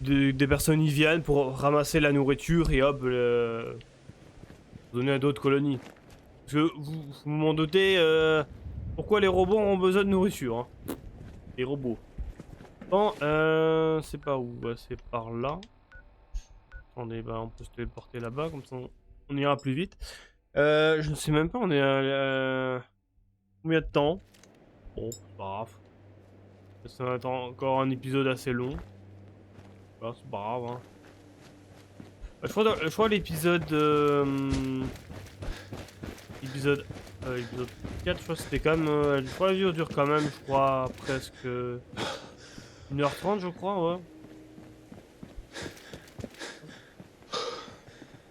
des personnes y viennent pour ramasser la nourriture et hop, donner à d'autres colonies. Parce que vous m'en doutez, pourquoi les robots ont besoin de nourriture, hein. Les robots. Bon, c'est pas où? Bah, c'est par là. Attendez, bah on peut se téléporter là-bas, comme ça on ira plus vite. Je ne sais même pas, on est à combien de temps? Bon, c'est pas grave. Ça va être encore un épisode assez long. Bah, c'est pas grave, hein. Je crois l'épisode... épisode 4, je crois que c'était quand même... je crois que la vidéo dure quand même, je crois, presque... 1h30, je crois, ouais.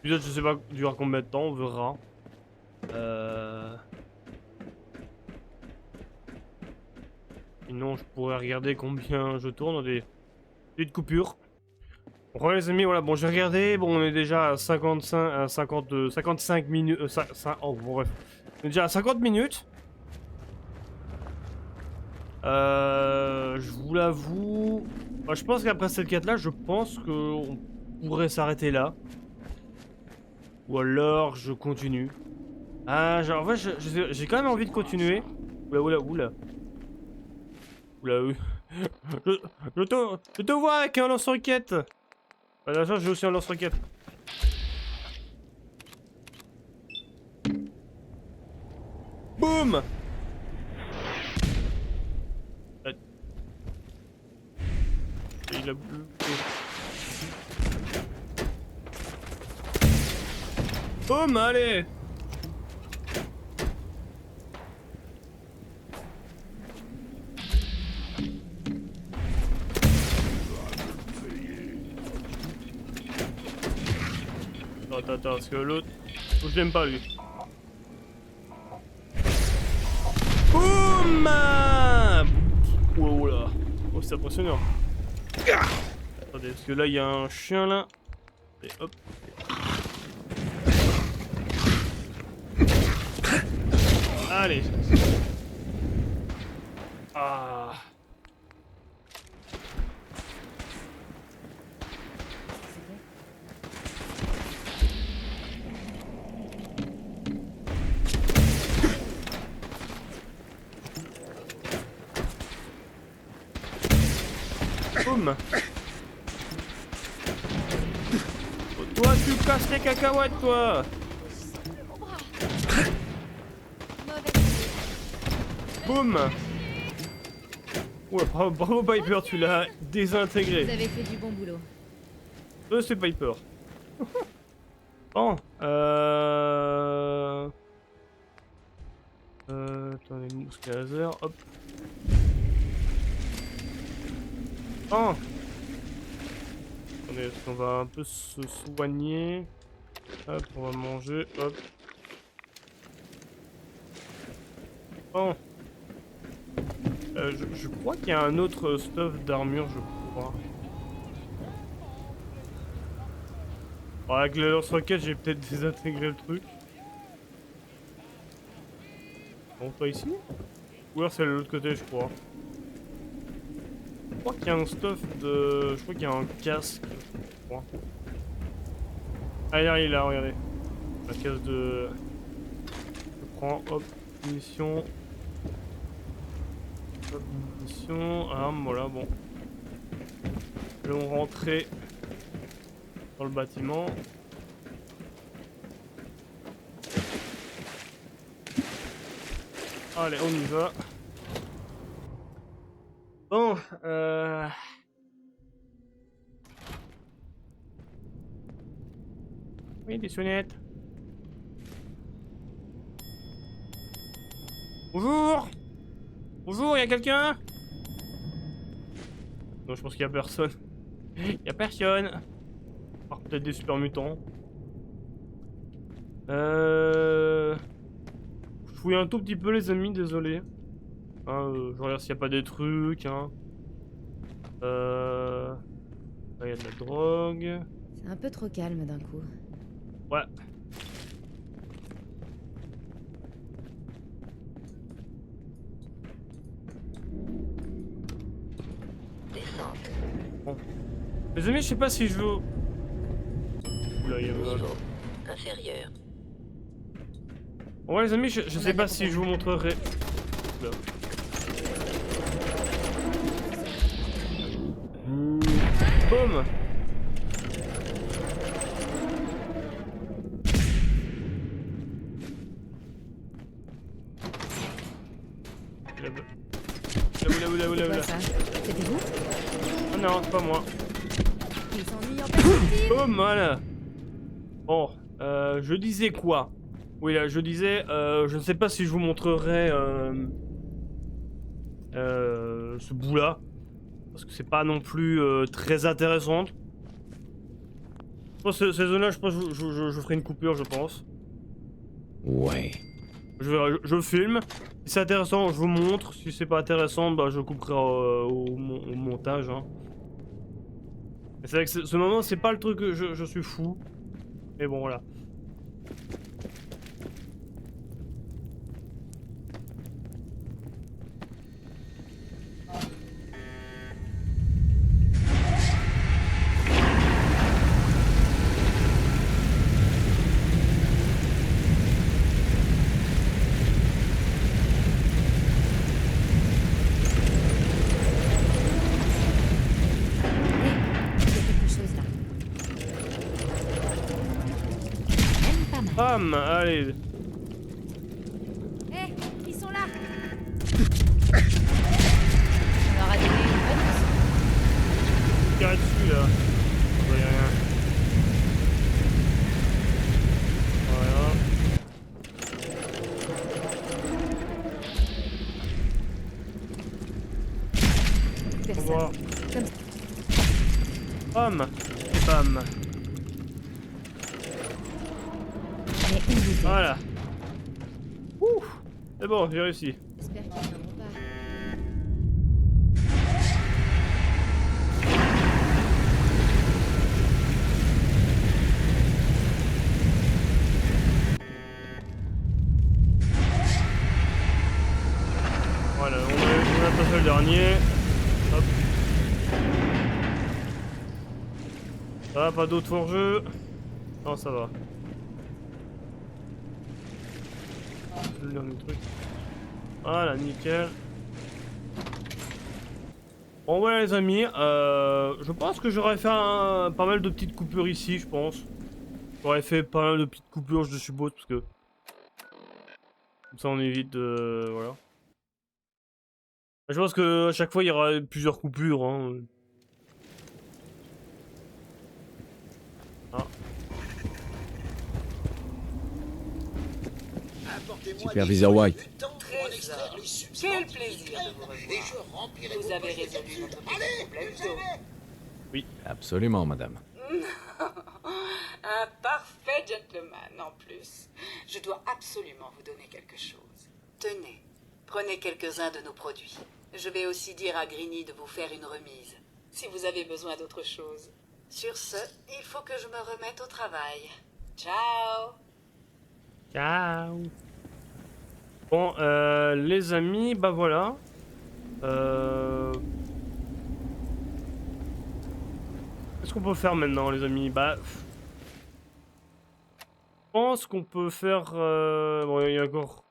L'épisode, je sais pas, dure combien de temps, on verra. Sinon, je pourrais regarder combien je tourne, des petites coupures. Bon, les amis, voilà, bon, j'ai regardé, bon, on est déjà à 55 minutes, oh, bon, bref. On est déjà à 50 minutes. Je vous l'avoue, bah, je pense qu'après cette quête là, je pense que pourrait s'arrêter là. Ou alors je continue. Ah, genre, en fait, j'ai quand même envie de continuer. Oula. Oui. Je te vois avec un lance-roquette. Bah, j'ai aussi un lance-roquette. Boum. Il a bleu. Boum, allez. Attends, parce que l'autre... Je l'aime pas, lui. Boum. Oh là. Oh, c'est impressionnant. Attendez, parce que là, il y a un chien, là. Et hop. Allez. Ah. Boum. Oh, toi, tu casses les cacahuètes, toi. Boum. Ouais, bravo Piper, tu l'as désintégré. Vous avez fait du bon boulot. C'est Piper. Bon, attendez, mousque laser, hop. Oh. Attendez, on va un peu se soigner. Hop, on va manger, hop. Bon. Je crois qu'il y a un autre stuff d'armure, je crois. Alors avec le lance-roquette, j'ai peut-être désintégré le truc. Bon, pas ici? Ou alors c'est de l'autre côté, je crois. Je crois qu'il y a un stuff de... Je crois qu'il y a un casque, je crois. Ah, il est là, regardez. Un casque de... Je prends, hop, munitions. Hop, munitions, armes, voilà, bon. Nous allons rentrer dans le bâtiment. Allez, on y va. Bon, oui, des sonnettes. Bonjour. Bonjour, y'a quelqu'un? Non, je pense qu'il y a personne. Y a personne. Alors, peut-être des super mutants. Je fouille un tout petit peu les amis, désolé. Hein, je regarde s'il n'y a pas des trucs. Hein. Là, il y a de la drogue. C'est un peu trop calme d'un coup. Ouais. Bon. Les amis, je sais pas si je veux... Oula, il y a... Inférieur. Ouais les amis, je sais pas si je vous montrerai... Là. Boum. Là. C'était vous? Oh non, c'est pas moi. Ils s'ennuient en perspective. Boum, voilà. Bon, je disais quoi? Oui, là, je disais, je ne sais pas si je vous montrerai ce bout-là. Parce que c'est pas non plus très intéressant. Je pense que ces zones-là, je pense que je ferai une coupure, je pense. Ouais. Je filme. Si c'est intéressant, je vous montre. Si c'est pas intéressant, bah, je couperai au montage. Hein. C'est vrai que ce moment, c'est pas le truc que je suis fou. Mais bon, voilà. Bam, allez. Hé, ils sont là. On leur a donné une bonne leçon. Tirez dessus là. On voit rien. Voilà. Au revoir. Bam. Bam. Mais où vous êtes? Voilà. Ouh. C'est bon, j'ai réussi. J'espère qu'ils viendront pas. Voilà, on a passé le dernier. Hop. Ça va, pas d'autres hors-jeu? Non, ça va. Le dernier truc. Voilà, nickel. Bon, voilà les amis, je pense que j'aurais fait pas mal de petites coupures ici, je pense. J'aurais fait pas mal de petites coupures, je suppose, parce que... Comme ça on évite, voilà. Je pense que à chaque fois il y aura plusieurs coupures, hein. Ah. Superviseur White. Quel plaisir de vous revoir. Vous avez résolu notre petit problème d'eau. Oui, absolument, madame. Un parfait gentleman en plus. Je dois absolument vous donner quelque chose. Tenez, prenez quelques-uns de nos produits. Je vais aussi dire à Greeny de vous faire une remise, si vous avez besoin d'autre chose. Sur ce, il faut que je me remette au travail. Ciao. Ciao. Bon, les amis, bah voilà. Qu'est-ce qu'on peut faire maintenant, les amis? Bah... Je pense qu'on peut faire... Bon, il y a encore...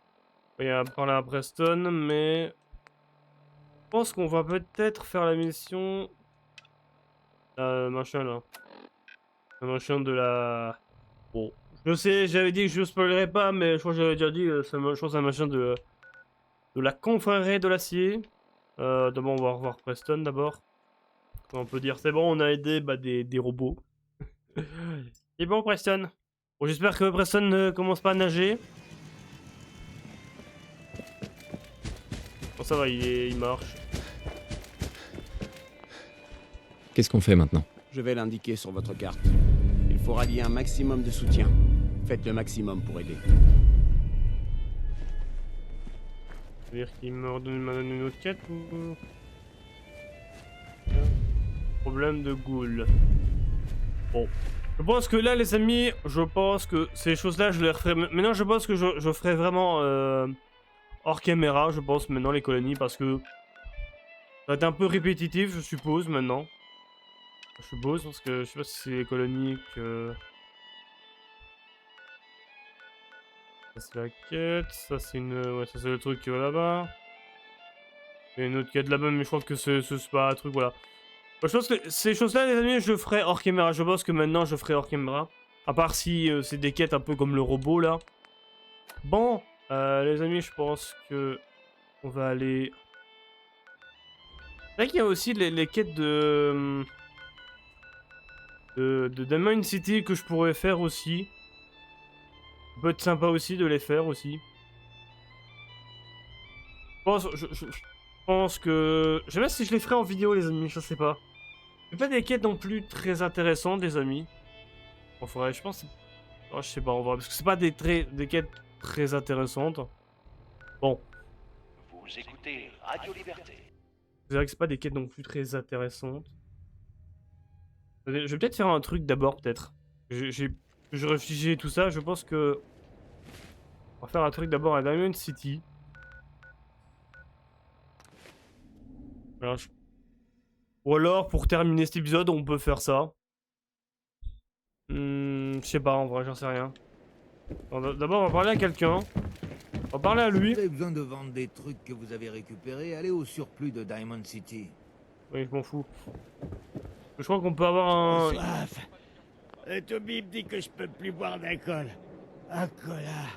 Il y a parler à Preston, mais... Je pense qu'on va peut-être faire la mission... machin, là. Le machin de la... Bon... Je sais, j'avais dit que je spoilerais pas, mais je crois que j'avais déjà dit, je pense que c'est un machin de la confrérie de l'acier. D'abord, on va revoir Preston, d'abord. On peut dire, c'est bon, on a aidé des robots. C'est bon, Preston. Bon, j'espère que Preston ne commence pas à nager. Bon, ça va, il marche. Qu'est-ce qu'on fait maintenant? Je vais l'indiquer sur votre carte. Il faut rallier un maximum de soutien. Faites le maximum pour aider. C'est-à-dire qu'il m'a donné une autre quête ou... Problème de Ghoul. Bon. Je pense que là, les amis, je pense que ces choses-là, je les referai... Maintenant, je pense que je ferai vraiment hors caméra, je pense, maintenant, les colonies, parce que... Ça va être un peu répétitif, je suppose, maintenant. Je suppose, parce que je sais pas si c'est les colonies que... Ça c'est la quête, ça c'est une... Ouais, ça c'est le truc qui va là-bas. Il y a une autre quête là-bas, mais je crois que c'est pas un truc, voilà. Bah, je pense que ces choses-là, les amis, je ferai hors caméra. Je pense que maintenant, je ferai hors caméra. À part si c'est des quêtes un peu comme le robot, là. Bon, les amis, je pense que... On va aller... C'est vrai qu'il y a aussi les quêtes de Diamond City que je pourrais faire aussi. Ça peut être sympa aussi de les faire aussi. Je pense que... Je sais pas si je les ferai en vidéo, les amis, je sais pas. C'est pas des quêtes non plus très intéressantes, les amis. Bon, faudrait, je pense... Oh, je sais pas, on va... Parce que c'est pas des quêtes très intéressantes. Bon. Vous écoutez Radio Liberté. C'est vrai que c'est pas des quêtes non plus très intéressantes. Je vais peut-être faire un truc d'abord, peut-être. Je réfléchis tout ça, je pense que... On va faire un truc d'abord à Diamond City. Alors, Ou alors, pour terminer cet épisode, on peut faire ça. Je sais pas, en vrai, j'en sais rien. D'abord, on va parler à quelqu'un. On va parler à lui. Si vous avez besoin de vendre des trucs que vous avez récupérés, allez au surplus de Diamond City. Oui, je m'en fous. Je crois qu'on peut avoir un... Soif. Toby me dit que je peux plus boire d'alcool. Un cola.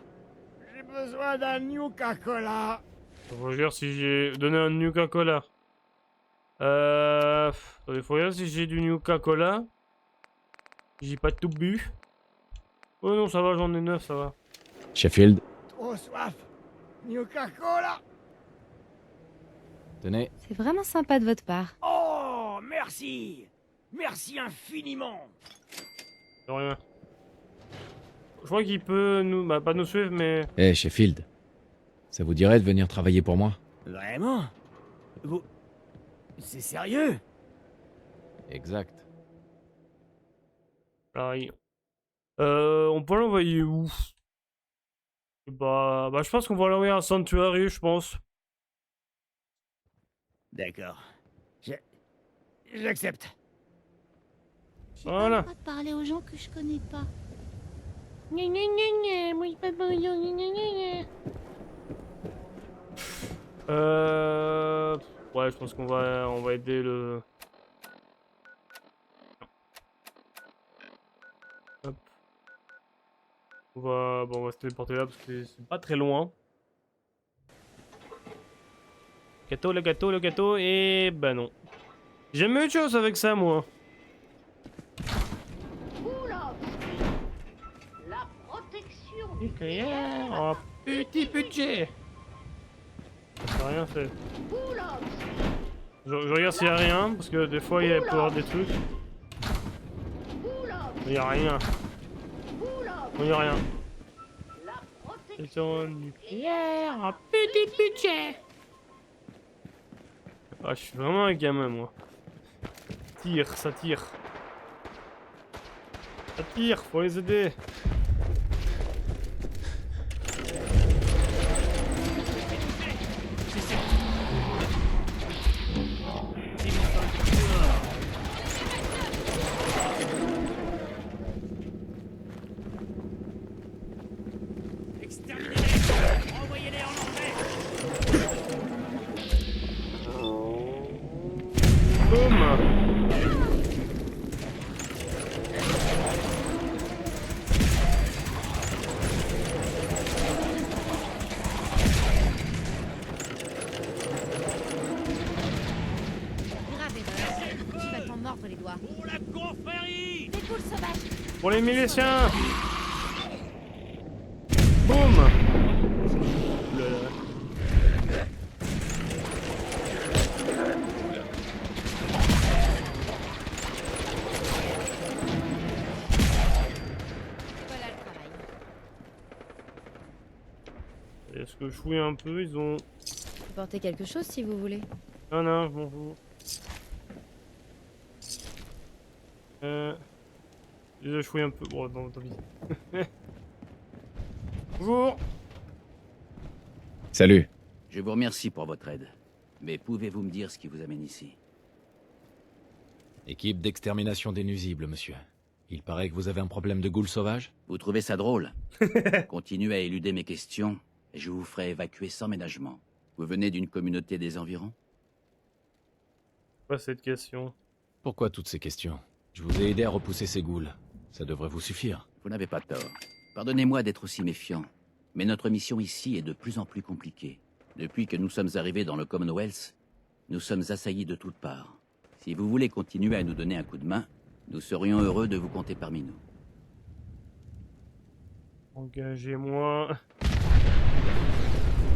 J'ai besoin d'un Nuka-Cola. Je regarde si j'ai donné un Nuka-Cola. Il faut regarder si j'ai du Nuka-Cola. J'ai pas tout bu. Oh non, ça va, j'en ai 9, ça va. Sheffield, Trop soif. Nuka-Cola. tenez. C'est vraiment sympa de votre part. Oh, merci. Merci infiniment. De rien. Je crois qu'il peut nous... Bah, pas nous suivre, mais... Eh, Sheffield. Ça vous dirait de venir travailler pour moi? Vraiment? Vous... C'est sérieux? Exact. Pareil. On peut l'envoyer où? Bah, je pense qu'on va l'envoyer à Sanctuary, je pense. D'accord. J'accepte. Voilà. Pas de parler aux gens que je connais pas. Ouais, je pense qu'on va aider le... Hop. On va se téléporter là parce que c'est pas très loin. Gâteau, le gâteau, le gâteau, et bah non. J'aime mieux de choses avec ça, moi. Oula! La protection! Nucléaire, en petit budget. Ça rien fait. Oula! Je regarde s'il y a rien, parce que des fois il peut y avoir des trucs. Il y a rien. Il y a rien. Protection nucléaire, en petit budget. Ah, je suis vraiment un gamin, moi. Ça tire. Ça tire, faut les aider. Pour les miliciens. Boum. Est-ce que je fouille un peu? Ils ont... Portez quelque chose si vous voulez. Ah non, je m'en fous. Déjà je fouille un peu. Bon, non, tant pis. Bonjour. Salut. Je vous remercie pour votre aide. Mais pouvez-vous me dire ce qui vous amène ici? Équipe d'extermination des nuisibles, monsieur. Il paraît que vous avez un problème de ghouls sauvages? Vous trouvez ça drôle? Continuez à éluder mes questions et je vous ferai évacuer sans ménagement. Vous venez d'une communauté des environs? Pas cette question. Pourquoi toutes ces questions? Je vous ai aidé à repousser ces ghouls. Ça devrait vous suffire. Vous n'avez pas tort. Pardonnez-moi d'être aussi méfiant, mais notre mission ici est de plus en plus compliquée. Depuis que nous sommes arrivés dans le Commonwealth, nous sommes assaillis de toutes parts. Si vous voulez continuer à nous donner un coup de main, nous serions heureux de vous compter parmi nous. Engagez-moi.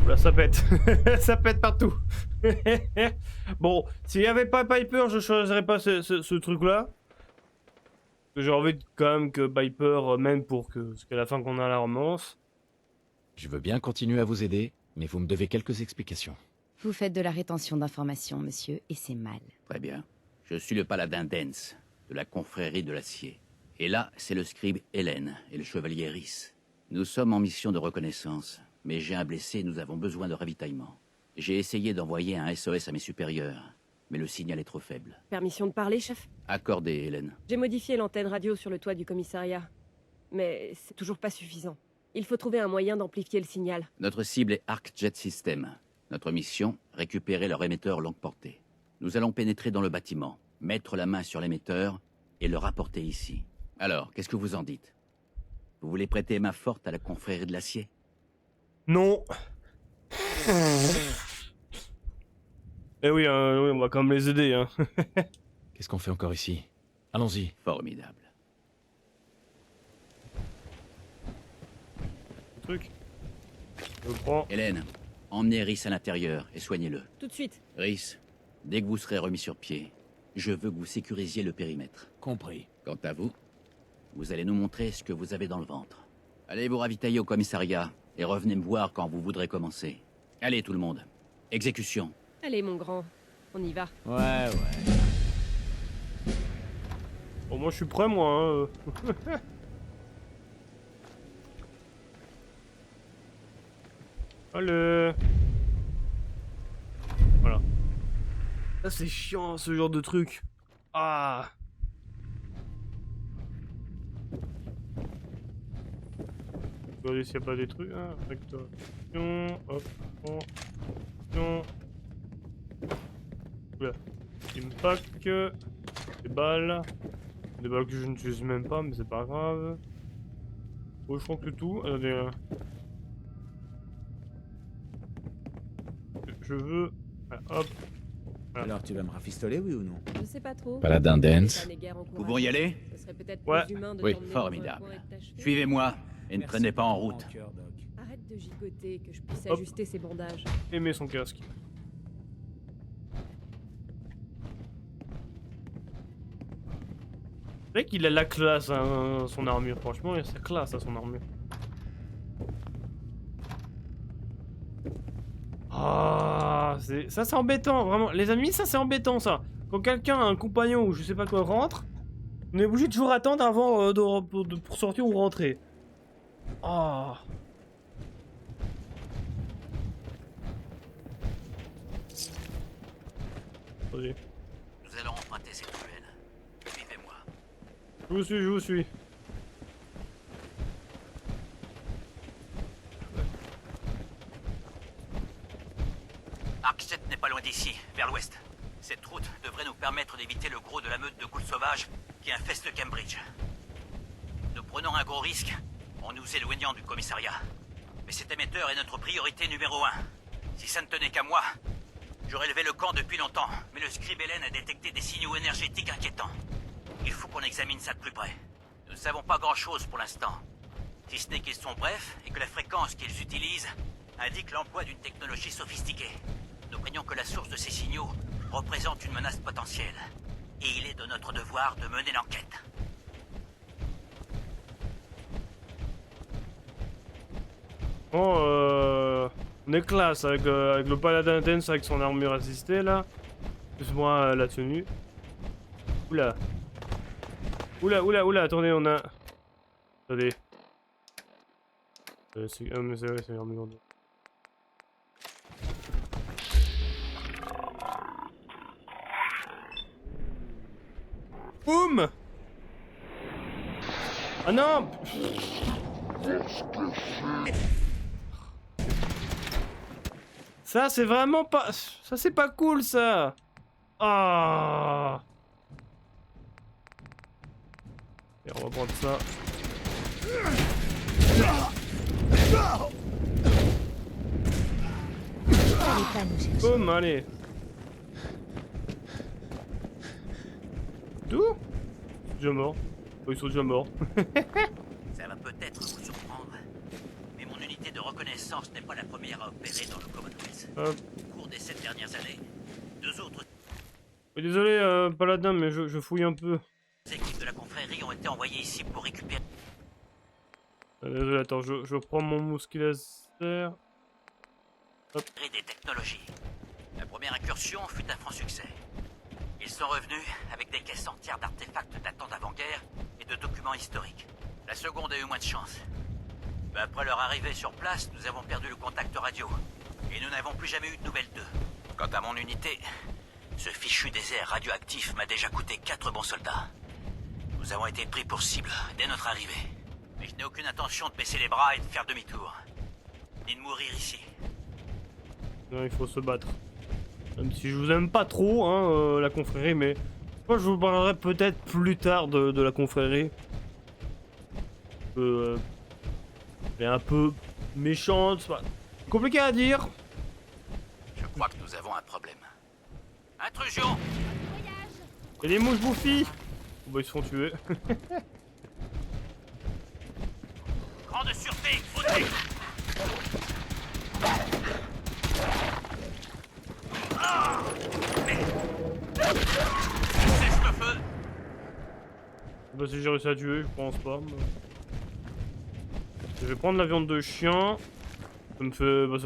Là, ça pète. Ça pète partout. Bon, s'il n'y avait pas Piper, je choisirais pas ce truc-là. J'ai envie quand même que Piper mène pour jusqu'à la fin qu'on a la romance. Je veux bien continuer à vous aider, mais vous me devez quelques explications. Vous faites de la rétention d'informations, monsieur, et c'est mal. Très bien. Je suis le paladin Dance, de la confrérie de l'acier. Et là, c'est le scribe Hélène et le chevalier Rhys. Nous sommes en mission de reconnaissance, mais j'ai un blessé et nous avons besoin de ravitaillement. J'ai essayé d'envoyer un SOS à mes supérieurs, mais le signal est trop faible. Permission de parler, chef? Accordé, Hélène. J'ai modifié l'antenne radio sur le toit du commissariat, mais c'est toujours pas suffisant. Il faut trouver un moyen d'amplifier le signal. Notre cible est Arc Jet System. Notre mission, récupérer leur émetteur longue portée. Nous allons pénétrer dans le bâtiment, mettre la main sur l'émetteur et le rapporter ici. Alors, qu'est-ce que vous en dites? Vous voulez prêter main forte à la confrérie de l'acier? Non. Eh oui, oui, on va quand même les aider. Hein. Qu'est-ce qu'on fait encore ici? Allons-y. Formidable. Truc. Je prends. Hélène, emmenez Rhys à l'intérieur et soignez-le. Tout de suite. Rhys, dès que vous serez remis sur pied, je veux que vous sécurisiez le périmètre. Compris. Quant à vous, vous allez nous montrer ce que vous avez dans le ventre. Allez vous ravitailler au commissariat et revenez me voir quand vous voudrez commencer. Allez tout le monde. Exécution. Allez, mon grand. On y va. Ouais. Bon, moi je suis prêt, moi. Hein. Allez. Voilà. Ça c'est chiant ce genre de truc. Ah. Regardez s'il n'y a pas des trucs. Hein. Activation. Hop. Attention. Oula. Impact. Des balles. Des balles que je n'utilise même pas, mais c'est pas grave. Oh, je crois que tout. Attendez. Je veux. Ah, hop. Voilà. Alors tu vas me rafistoler, oui ou non? Je sais pas trop. Paladin Dance. Pouvons y aller? Ce serait peut-être Ouais. plus humain de Oui. t'emmener dans un Formidable. coin et de t'achever. Suivez-moi et ne traînez pas en route. Arrête de gigoter, que je puisse Hop. ajuster ces bandages. Aimer son casque. C'est vrai qu'il a la classe, hein, son armure. Franchement, il a sa classe à son armure. Ah, ça c'est embêtant, vraiment. Les amis, ça c'est embêtant, ça. Quand quelqu'un, un compagnon ou je sais pas quoi rentre, on est obligé de toujours attendre avant pour sortir ou rentrer. Ah. Attendez. Nous allons emprunter cette ruelle. Suivez-moi. Je vous suis. Arc 7 n'est pas loin d'ici, vers l'ouest. Cette route devrait nous permettre d'éviter le gros de la meute de ghouls sauvages qui infeste Cambridge. Nous prenons un gros risque en nous éloignant du commissariat. Mais cet émetteur est notre priorité numéro 1. Si ça ne tenait qu'à moi, j'aurais levé le camp depuis longtemps, mais le scribe Hélène a détecté des signaux énergétiques inquiétants. Il faut qu'on examine ça de plus près. Nous ne savons pas grand-chose pour l'instant. Si ce n'est qu'ils sont brefs et que la fréquence qu'ils utilisent indique l'emploi d'une technologie sophistiquée. Nous craignons que la source de ces signaux représente une menace potentielle. Et il est de notre devoir de mener l'enquête. Bon, on est classe avec le paladin Dance avec son armure assistée là. Plus moi la tenue. Oula. Oula, attendez, on a. Attendez. Mais c'est vrai, c'est l'armure. Boum! Ah non! Ça c'est vraiment pas... Ça c'est pas cool ça! Ah! Et on va prendre ça. Boum, allez! D'où? Déjà mort. Oh, ils sont déjà morts. Ça va peut-être vous surprendre, mais mon unité de reconnaissance n'est pas la première à opérer dans le Commonwealth. Au cours des 7 dernières années, 2 autres Désolé, Paladin, mais je fouille un peu. équipes de la confrérie ont été envoyées ici pour récupérer... Désolé, attends, je prends mon mousquet laser. Hop. des technologies. La première incursion fut un franc succès. Ils sont revenus avec des caisses entières d'artefacts datant d'avant-guerre et de documents historiques. La seconde a eu moins de chance. Mais après leur arrivée sur place, nous avons perdu le contact radio. Et nous n'avons plus jamais eu de nouvelles d'eux. Quant à mon unité, ce fichu désert radioactif m'a déjà coûté 4 bons soldats. Nous avons été pris pour cible dès notre arrivée. Mais je n'ai aucune intention de baisser les bras et de faire demi-tour. Ni de mourir ici. Non, il faut se battre. Même si je vous aime pas trop, hein, la confrérie, mais... Moi, je vous parlerai peut-être plus tard de la confrérie. Elle est un peu méchante, c'est pas compliqué à dire. Je crois que nous avons un problème. Intrusion! Et les mouches bouffies! Bon, ils se font tuer. Grande sûreté, ôtez! Cesse le feu! Bah si j'ai réussi à tuer, je pense pas. Mais... Je vais prendre la viande de chien. Ça me fait, bah,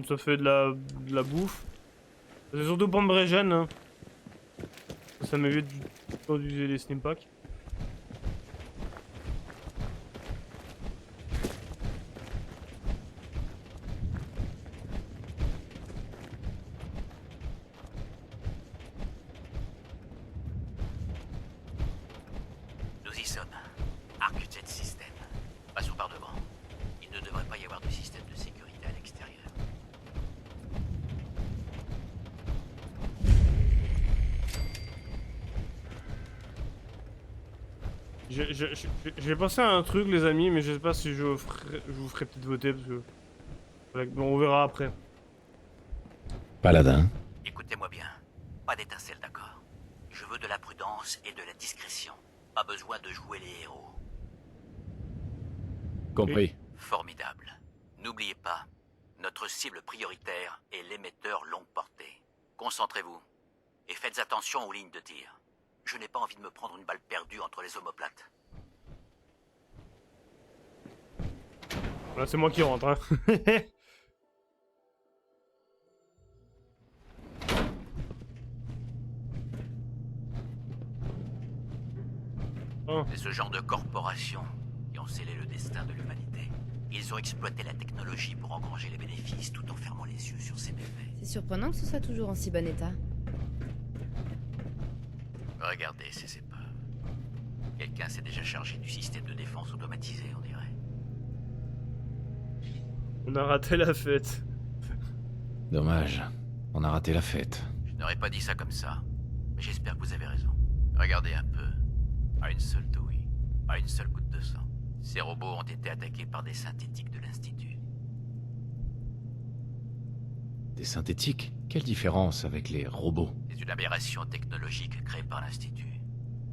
ça fait de la bouffe. C'est surtout pour me régène. Hein. Ça m'évite d'utiliser les stim packs. Nous y sommes. Arc-7 système. Passons par devant. Il ne devrait pas y avoir de système de sécurité à l'extérieur. J'ai pensé à un truc, les amis, mais je sais pas si je vous ferai peut-être voter parce que. Bon, on verra après. Paladin. Écoutez-moi bien. Pas d'étincelle, d'accord? Je veux de la prudence et de la discrétion. Pas besoin de jouer les héros. Compris. Formidable. N'oubliez pas, notre cible prioritaire est l'émetteur longue portée. Concentrez-vous. Et faites attention aux lignes de tir. Je n'ai pas envie de me prendre une balle perdue entre les omoplates. Là, c'est moi qui rentre, hein. C'est ce genre de corporations qui ont scellé le destin de l'humanité. Ils ont exploité la technologie pour engranger les bénéfices tout en fermant les yeux sur ses méfaits. C'est surprenant que ce soit toujours en si bon état. Regardez ces épaves. Quelqu'un s'est déjà chargé du système de défense automatisé, on dirait. On a raté la fête. Dommage. On a raté la fête. Je n'aurais pas dit ça comme ça. Mais j'espère que vous avez raison. Regardez un peu. Pas une seule douille. Pas une seule goutte de sang. Ces robots ont été attaqués par des synthétiques de l'Institut. Des synthétiques? Quelle différence avec les robots? C'est une aberration technologique créée par l'Institut.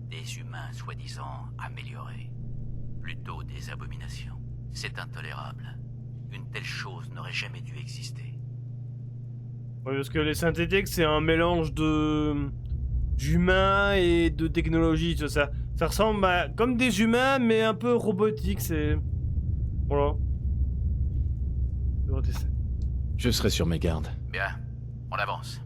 Des humains soi-disant améliorés. Plutôt des abominations. C'est intolérable. Une telle chose n'aurait jamais dû exister. Ouais, parce que les synthétiques, c'est un mélange d'humains et de technologie, tu vois, ça ressemble à comme des humains, mais un peu robotique, c'est... Voilà. Je serai sur mes gardes. Bien, on avance.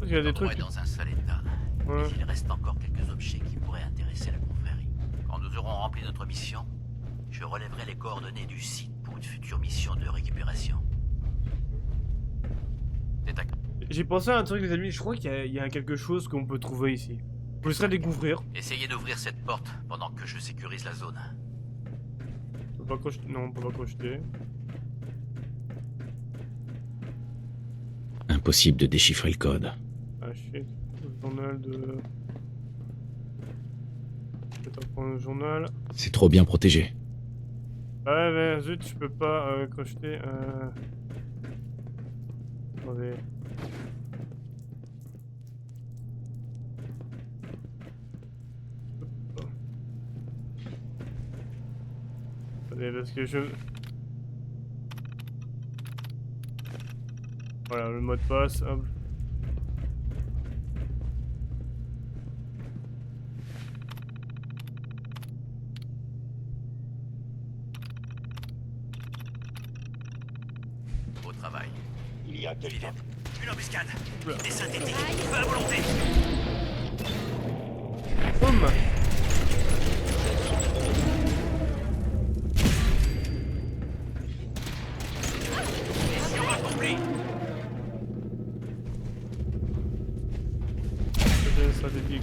Il y a des trucs... dans un sale état. Ouais. Mais il reste encore quelques objets qui pourraient intéresser la confrérie. Quand nous aurons rempli notre mission, je relèverai les coordonnées du site pour une future mission de récupération. J'ai pensé à un truc, les amis, je crois qu'il y a quelque chose qu'on peut trouver ici. Je vous laisserai découvrir. Essayez d'ouvrir cette porte pendant que je sécurise la zone. On peut pas crocheter. Non, on peut pas crocheter. Impossible de déchiffrer le code. Ah shit. Le journal de... Je vais t'en prendre le journal. C'est trop bien protégé. Ouais, mais zut, je peux pas crocheter. Attendez. Attendez, parce que je... Voilà, le mot de passe, hop. Au travail. Il y a quelqu'un. Une embuscade. Des synthétiques. Feu à volonté. Boum. Mission accomplie. C'était stratégique.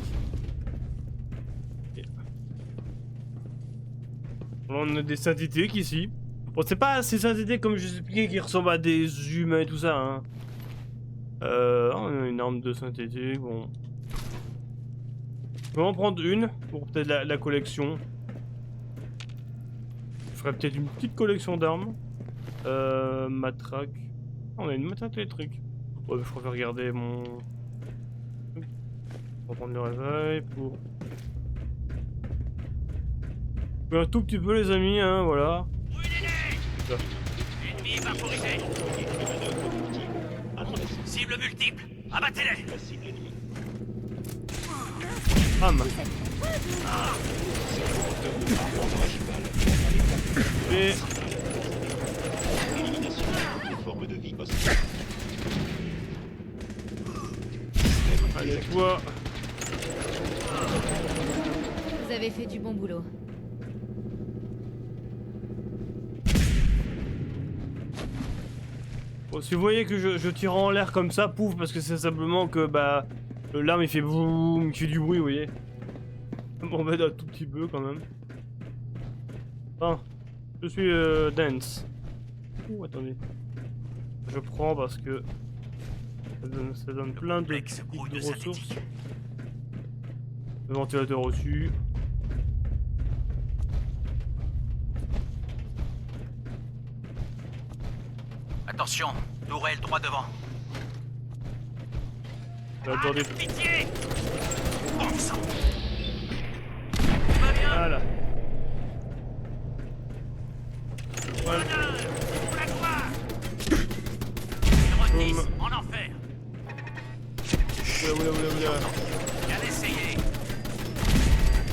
On a des synthétiques ici. Bon, c'est pas assez synthétique comme je vous expliquais qui ressemblent à des humains et tout ça. Hein. une arme de synthétique, bon. Je vais en prendre une pour peut-être la collection. Je ferai peut-être une petite collection d'armes. Matraque. On a une matraque électrique. Ouais, je préfère regarder mon... On va prendre le réveil pour... Un tout petit peu les amis, hein, voilà. Ennemi vaporisé. Cible multiple. Abattez-les. Bam. Et... Allez, toi. Vous avez fait du bon boulot. Bon, si vous voyez que je tire en l'air comme ça, pouf, parce que c'est simplement que bah l'arme il fait boum, il fait du bruit, vous voyez. Bon, bah un tout petit peu quand même. Enfin, je suis dense. Ouh, attendez. Je prends parce que ça donne plein de ressources. Le ventilateur au-dessus. Attention, tourelle droit devant. Attendez. Pitié. Voilà. Voilà. Boum. En enfer. Oula. Bien essayé.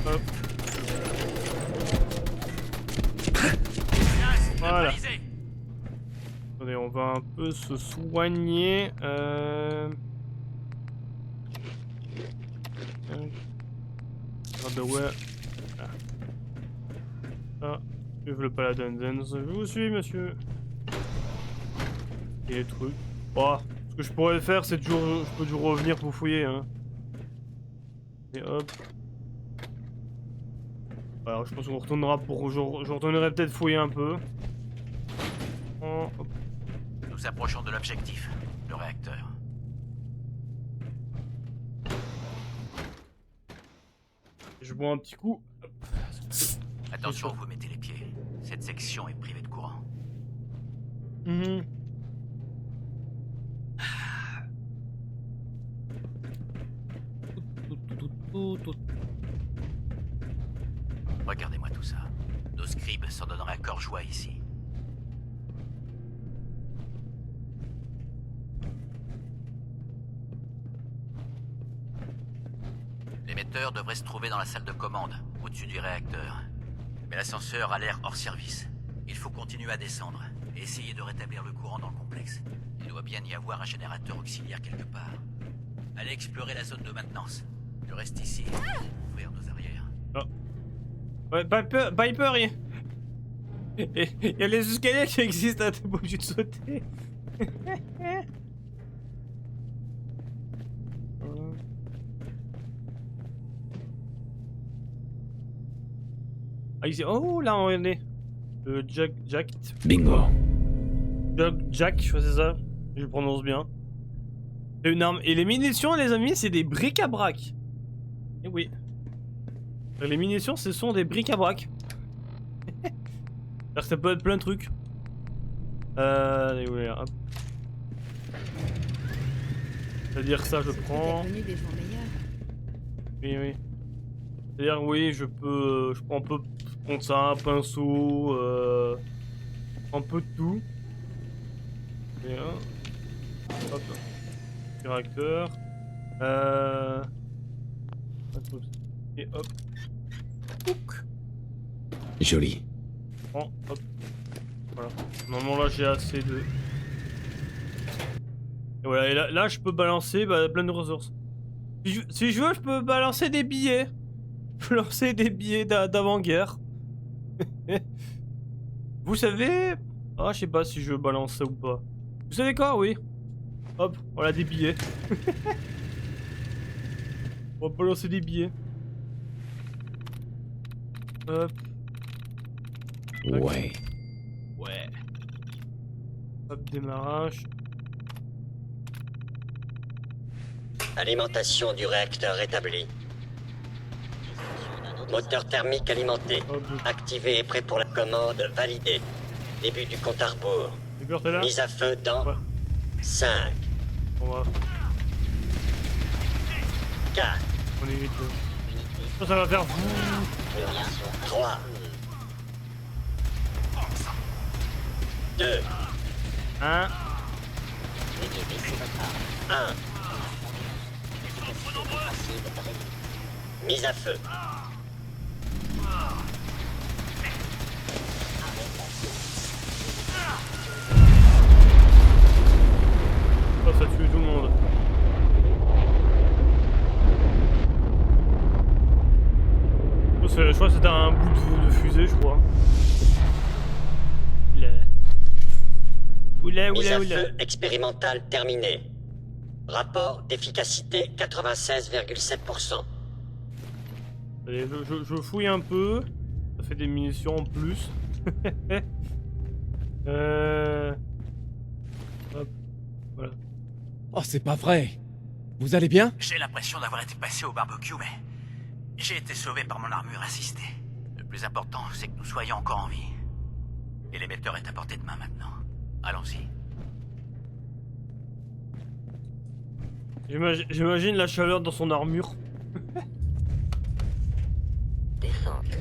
Hop. Voilà. Attendez, on va un peu se soigner. Ouais. Ah, je veux pas la dance. Je vous suis, monsieur. Et les trucs. Oh, ce que je pourrais faire, c'est toujours, je peux toujours revenir pour fouiller, hein. Et hop. Alors, je pense qu'on retournera pour. Je retournerai peut-être fouiller un peu. Oh, hop. Nous approchons de l'objectif, le réacteur. Je bois un petit coup. Attention où vous mettez les pieds. Cette section est privée de courant. Regardez-moi tout ça. Nos scribes s'en donneraient à cœur joie ici. L'émetteur devrait se trouver dans la salle de commande, au-dessus du réacteur. Mais l'ascenseur a l'air hors service. Il faut continuer à descendre et essayer de rétablir le courant dans le complexe. Il doit bien y avoir un générateur auxiliaire quelque part. Allez explorer la zone de maintenance. Je reste ici pour ouvrir nos arrières. Oh. Ouais, Piper, il y a les escaliers qui existent, t'es pas obligé de sauter. Ah, ici. Oh, là, on est. Jack. Bingo. Jack, je sais ça. Je le prononce bien. C'est une arme. Et les munitions, les amis, c'est des bric-à-brac. Et oui. Les munitions, ce sont des bric-à-brac. Alors que ça peut être plein de trucs. Ouais, hop. C'est-à-dire ça, je prends. Oui. C'est-à-dire, oui, je peux. Je prends un peu. Je prends ça, un pinceau. Un peu de tout. Et hop. Réacteur. Et hop. Ouc. Joli. Oh, hop. Voilà. Normalement là j'ai assez de... Et voilà, et là je peux balancer plein de ressources. Si je veux, je peux balancer des billets. Je peux lancer des billets d'avant-guerre. Vous savez... Ah, je sais pas si je balance ça ou pas. Vous savez quoi? Oui. Hop, voilà des billets. On va balancer des billets. Hop. Ouais. Hop, démarrage. Alimentation du réacteur établie. Moteur thermique alimenté. Activé et prêt pour la commande, validé. Début du compte à rebours. Mise à feu dans 5. On va. 4. On évite. Ça va faire. 3. 2. 1. 1. Mise à feu. Oh, ça tue tout le monde. Oh, je crois que c'était un bout de fusée, je crois. Mise à feu expérimentale terminée. Rapport d'efficacité 96,7%. Allez, je fouille un peu. Ça fait des munitions en plus. Hop, voilà. Oh, c'est pas vrai. Vous allez bien? J'ai l'impression d'avoir été passé au barbecue, mais j'ai été sauvé par mon armure assistée. Le plus important, c'est que nous soyons encore en vie. Et l'émetteur est à portée de main maintenant. Allons-y. J'imagine la chaleur dans son armure. Descente.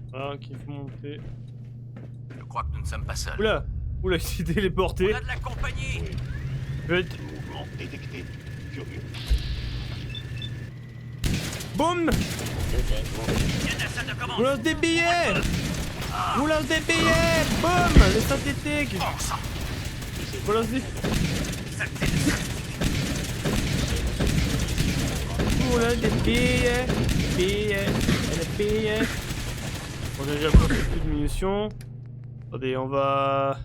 Voilà, qu'il faut monter. Je crois que nous ne sommes pas seuls. Oula! Oula, il s'est téléporté. On a de la compagnie. Vite. Boum! Vous lance des billets! Vous lance des billets! Boum! Les synthétiques! Vous lance des... Vous lance des billets! Des billets! On a déjà pris plus de munitions. Attendez, on va...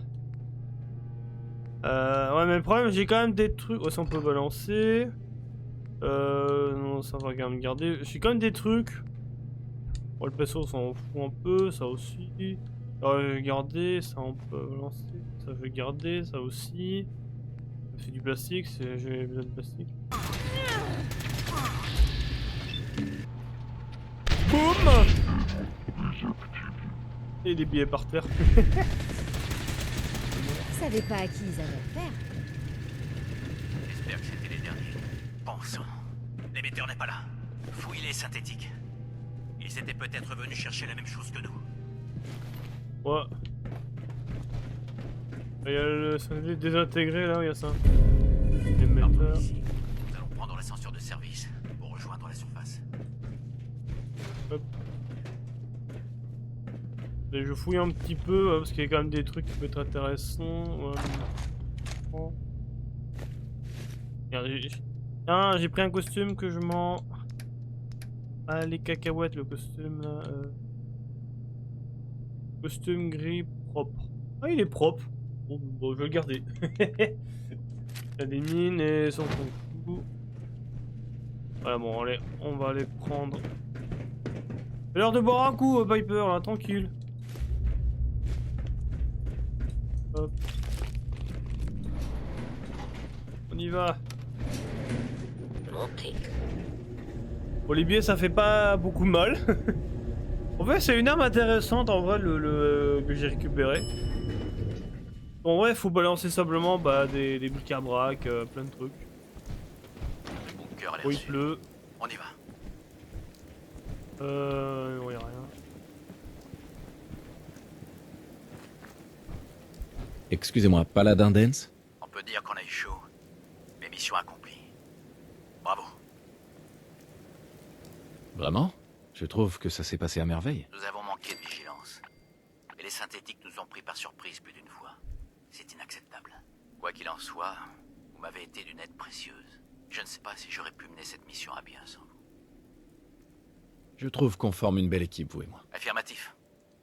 ouais, mais le problème, j'ai quand même des trucs... Oh, ça on peut balancer. Non, ça va quand même garder. J'ai quand même des trucs. Bon, le PSO, ça en fout un peu, ça aussi. Ça je vais garder, ça on peut balancer. Ça je vais garder, ça aussi. C'est du plastique, j'ai besoin de plastique. Boum! Et des billets par terre. Vous savez pas à qui ils avaient affaire? J'espère que c'était les derniers. Bon sang. L'émetteur n'est pas là. Fouille les synthétiques. Ils étaient peut-être venus chercher la même chose que nous. Ouais. Il y a le synthétique désintégré là, il y a ça. L'émetteur. Nous allons prendre l'ascenseur de service pour rejoindre la surface. Hop. Et je fouille un petit peu parce qu'il y a quand même des trucs qui peuvent être intéressants. Regardez, j'ai pris un costume que je m'en... Ah, les cacahuètes, le costume là. Costume gris propre. Ah, il est propre. Bon, je vais le garder. Il y a des mines et sans coup. Voilà, bon, allez, on va aller prendre. C'est l'heure de boire un coup, Piper, là, tranquille. Hop. On y va. Montez. Bon, les billets, ça fait pas beaucoup mal. En fait, c'est une arme intéressante, en vrai, que j'ai récupéré. En vrai, faut balancer simplement des bric-à-brac, plein de trucs. Le bunker a l'air Oh, il sûr. pleut. On y va. Non, y'a rien. Excusez-moi, Paladin Dance? On peut dire qu'on a eu chaud. Mais mission accomplie. Bravo. Vraiment? Je trouve que ça s'est passé à merveille. Nous avons manqué de vigilance. Et les synthétiques nous ont pris par surprise plus d'une fois. C'est inacceptable. Quoi qu'il en soit, vous m'avez été d'une aide précieuse. Je ne sais pas si j'aurais pu mener cette mission à bien sans vous. Je trouve qu'on forme une belle équipe, vous et moi. Affirmatif.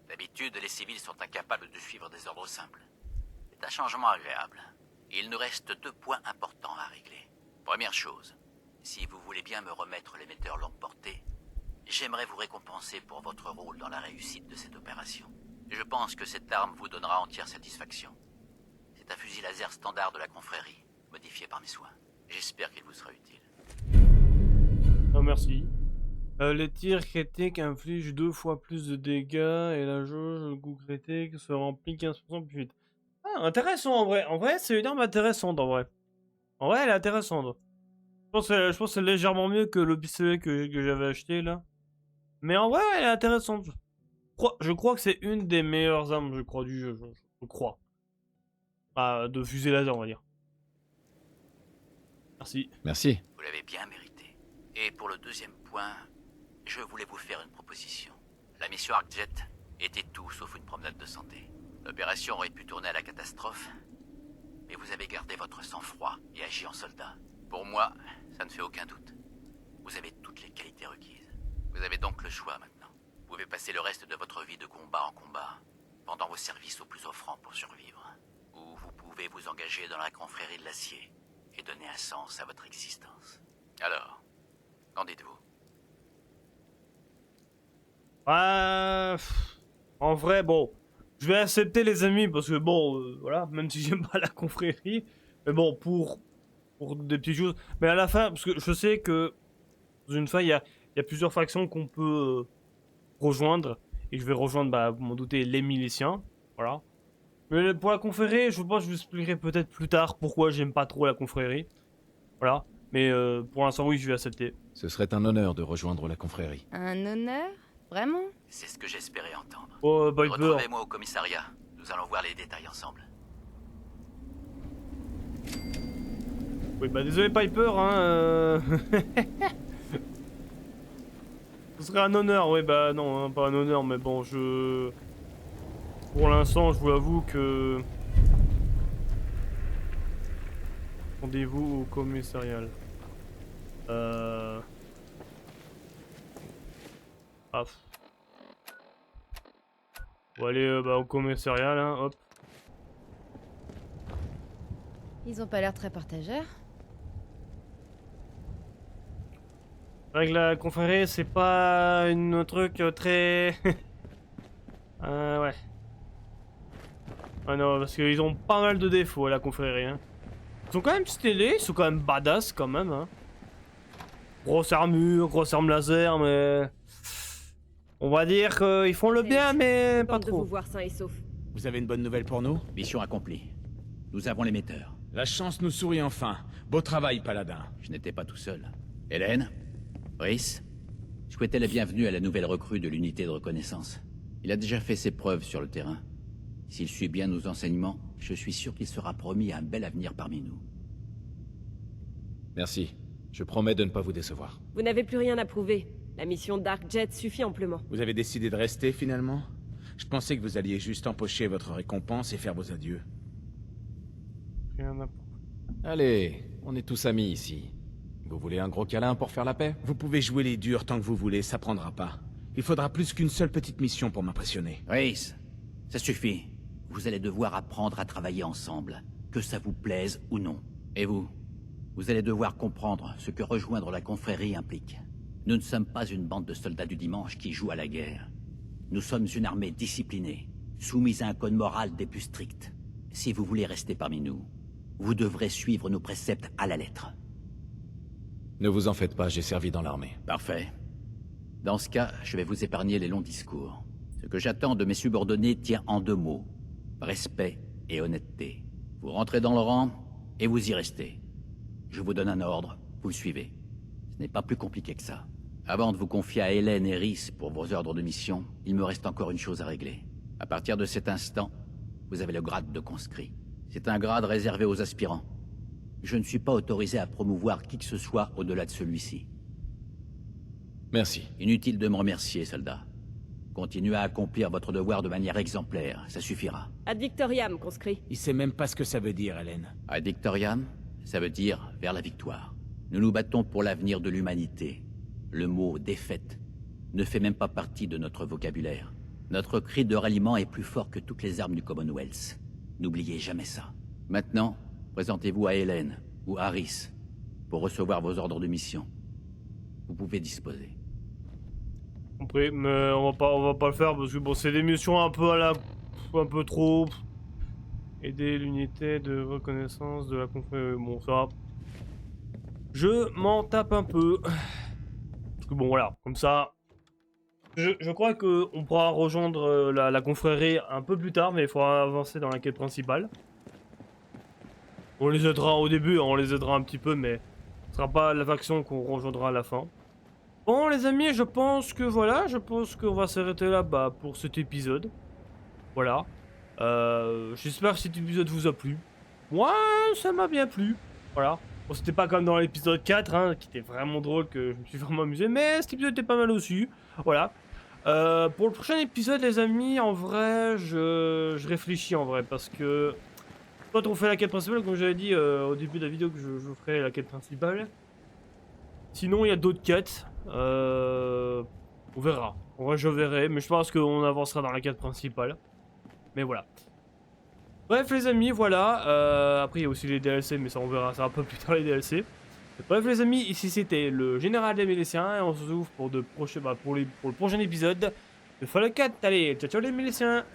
D'habitude, les civils sont incapables de suivre des ordres simples. C'est un changement agréable. Il nous reste 2 points importants à régler. Première chose, si vous voulez bien me remettre l'émetteur longue portée, j'aimerais vous récompenser pour votre rôle dans la réussite de cette opération. Je pense que cette arme vous donnera entière satisfaction. C'est un fusil laser standard de la confrérie, modifié par mes soins. J'espère qu'il vous sera utile. Non, merci. Les tirs critiques infligent 2 fois plus de dégâts et la jauge, le coup critique, se remplit 15% plus vite. Ah, intéressant en vrai. En vrai, c'est une arme intéressante en vrai. En vrai, elle est intéressante. Je pense que c'est légèrement mieux que le pistolet que j'avais acheté là. Mais en vrai, elle est intéressante. Je crois que c'est une des meilleures armes, je crois, du jeu. Je crois. Ah, de fusée laser, on va dire. Merci. Merci. Vous l'avez bien mérité. Et pour le deuxième point, je voulais vous faire une proposition. La mission ArcJet était tout sauf une promenade de santé. L'opération aurait pu tourner à la catastrophe, mais vous avez gardé votre sang-froid et agi en soldat. Pour moi, ça ne fait aucun doute. Vous avez toutes les qualités requises. Vous avez donc le choix maintenant. Vous pouvez passer le reste de votre vie de combat en combat, pendant vos services aux plus offrants pour survivre. Ou vous pouvez vous engager dans la confrérie de l'acier et donner un sens à votre existence. Alors, qu'en dites-vous? En vrai, bon, je vais accepter les amis parce que bon, voilà, même si j'aime pas la confrérie, mais bon, pour des petites choses. Mais à la fin, parce que je sais que dans une fin, il y a plusieurs factions qu'on peut rejoindre, et je vais rejoindre, bah, vous m'en doutez, les miliciens, voilà. Mais pour la confrérie, je pense que je vous expliquerai peut-être plus tard pourquoi j'aime pas trop la confrérie, voilà. Mais pour l'instant, oui, je vais accepter. Ce serait un honneur de rejoindre la confrérie. Un honneur? Vraiment? C'est ce que j'espérais entendre. Oh, Piper. Retrouvez-moi au commissariat. Nous allons voir les détails ensemble. Oui, bah désolé Piper, hein. Ce serait un honneur, oui, bah non, hein, pas un honneur, mais bon, pour l'instant, je vous avoue que... Rendez-vous au commissariat. Ah. On va aller bah, au commissariat, là, hop. Ils ont pas l'air très partageurs. Avec la confrérie, c'est pas un truc très... ouais. Ah non, parce qu'ils ont pas mal de défauts, la confrérie, hein. Ils sont quand même stylés, ils sont quand même badass, quand même, hein. Grosse armure, grosse arme laser, mais... On va dire qu'ils font le bien, mais pas trop. De vous voir sain et sauf. Vous avez une bonne nouvelle pour nous? Mission accomplie. Nous avons l'émetteur. La chance nous sourit enfin. Beau travail, Paladin. Je n'étais pas tout seul. Hélène, Rhys, souhaitez la bienvenue à la nouvelle recrue de l'unité de reconnaissance. Il a déjà fait ses preuves sur le terrain. S'il suit bien nos enseignements, je suis sûr qu'il sera promis un bel avenir parmi nous. Merci. Je promets de ne pas vous décevoir. Vous n'avez plus rien à prouver. La mission d'ArcJet suffit amplement. Vous avez décidé de rester, finalement? Je pensais que vous alliez juste empocher votre récompense et faire vos adieux. Allez, on est tous amis ici. Vous voulez un gros câlin pour faire la paix? Vous pouvez jouer les durs tant que vous voulez, ça prendra pas. Il faudra plus qu'une seule petite mission pour m'impressionner. Rhys, ça suffit. Vous allez devoir apprendre à travailler ensemble, que ça vous plaise ou non. Et vous allez devoir comprendre ce que rejoindre la confrérie implique. Nous ne sommes pas une bande de soldats du dimanche qui jouent à la guerre. Nous sommes une armée disciplinée, soumise à un code moral des plus stricts. Si vous voulez rester parmi nous, vous devrez suivre nos préceptes à la lettre. Ne vous en faites pas, j'ai servi dans l'armée. Parfait. Dans ce cas, je vais vous épargner les longs discours. Ce que j'attends de mes subordonnés tient en 2 mots. Respect et honnêteté. Vous rentrez dans le rang et vous y restez. Je vous donne un ordre, vous le suivez. Ce n'est pas plus compliqué que ça. Avant de vous confier à Hélène et Rhys pour vos ordres de mission, il me reste encore une chose à régler. À partir de cet instant, vous avez le grade de conscrit. C'est un grade réservé aux aspirants. Je ne suis pas autorisé à promouvoir qui que ce soit au-delà de celui-ci. Merci. Inutile de me remercier, soldat. Continuez à accomplir votre devoir de manière exemplaire, ça suffira. Ad Victoriam, conscrit. Il sait même pas ce que ça veut dire, Hélène. Ad Victoriam, ça veut dire vers la victoire. Nous nous battons pour l'avenir de l'humanité. Le mot défaite ne fait même pas partie de notre vocabulaire. Notre cri de ralliement est plus fort que toutes les armes du Commonwealth. N'oubliez jamais ça. Maintenant, présentez-vous à Hélène ou à Rhys pour recevoir vos ordres de mission. Vous pouvez disposer. compris, mais on va pas le faire parce que bon, c'est des missions un peu à la... un peu trop... Aider l'unité de reconnaissance de la confrérie. Bon, ça... Je m'en tape un peu. Parce que bon, voilà, comme ça... Je crois qu'on pourra rejoindre la confrérie un peu plus tard, mais il faudra avancer dans la quête principale. On les aidera au début, on les aidera un petit peu, mais ce sera pas la faction qu'on rejoindra à la fin. Bon les amis, je pense que voilà, je pense qu'on va s'arrêter là pour cet épisode. Voilà. J'espère que cet épisode vous a plu. Moi, ça m'a bien plu. Voilà. Bon, c'était pas comme dans l'épisode 4, hein, qui était vraiment drôle, que je me suis vraiment amusé, mais cet épisode était pas mal aussi. Voilà. Pour le prochain épisode, les amis, en vrai, je réfléchis en vrai, parce que quand on fait la quête principale, comme j'avais dit au début de la vidéo que je ferai la quête principale. Sinon, il y a d'autres quêtes. On verra. En vrai, je verrai, mais je pense qu'on avancera dans la quête principale. Mais voilà. Bref, les amis, voilà. Après, il y a aussi les DLC, mais ça, on verra ça un peu plus tard, les DLC. Bref, les amis, ici c'était le général des Miliciens, et on se retrouve pour le prochain épisode de Fallout 4. Allez, ciao ciao les Miliciens!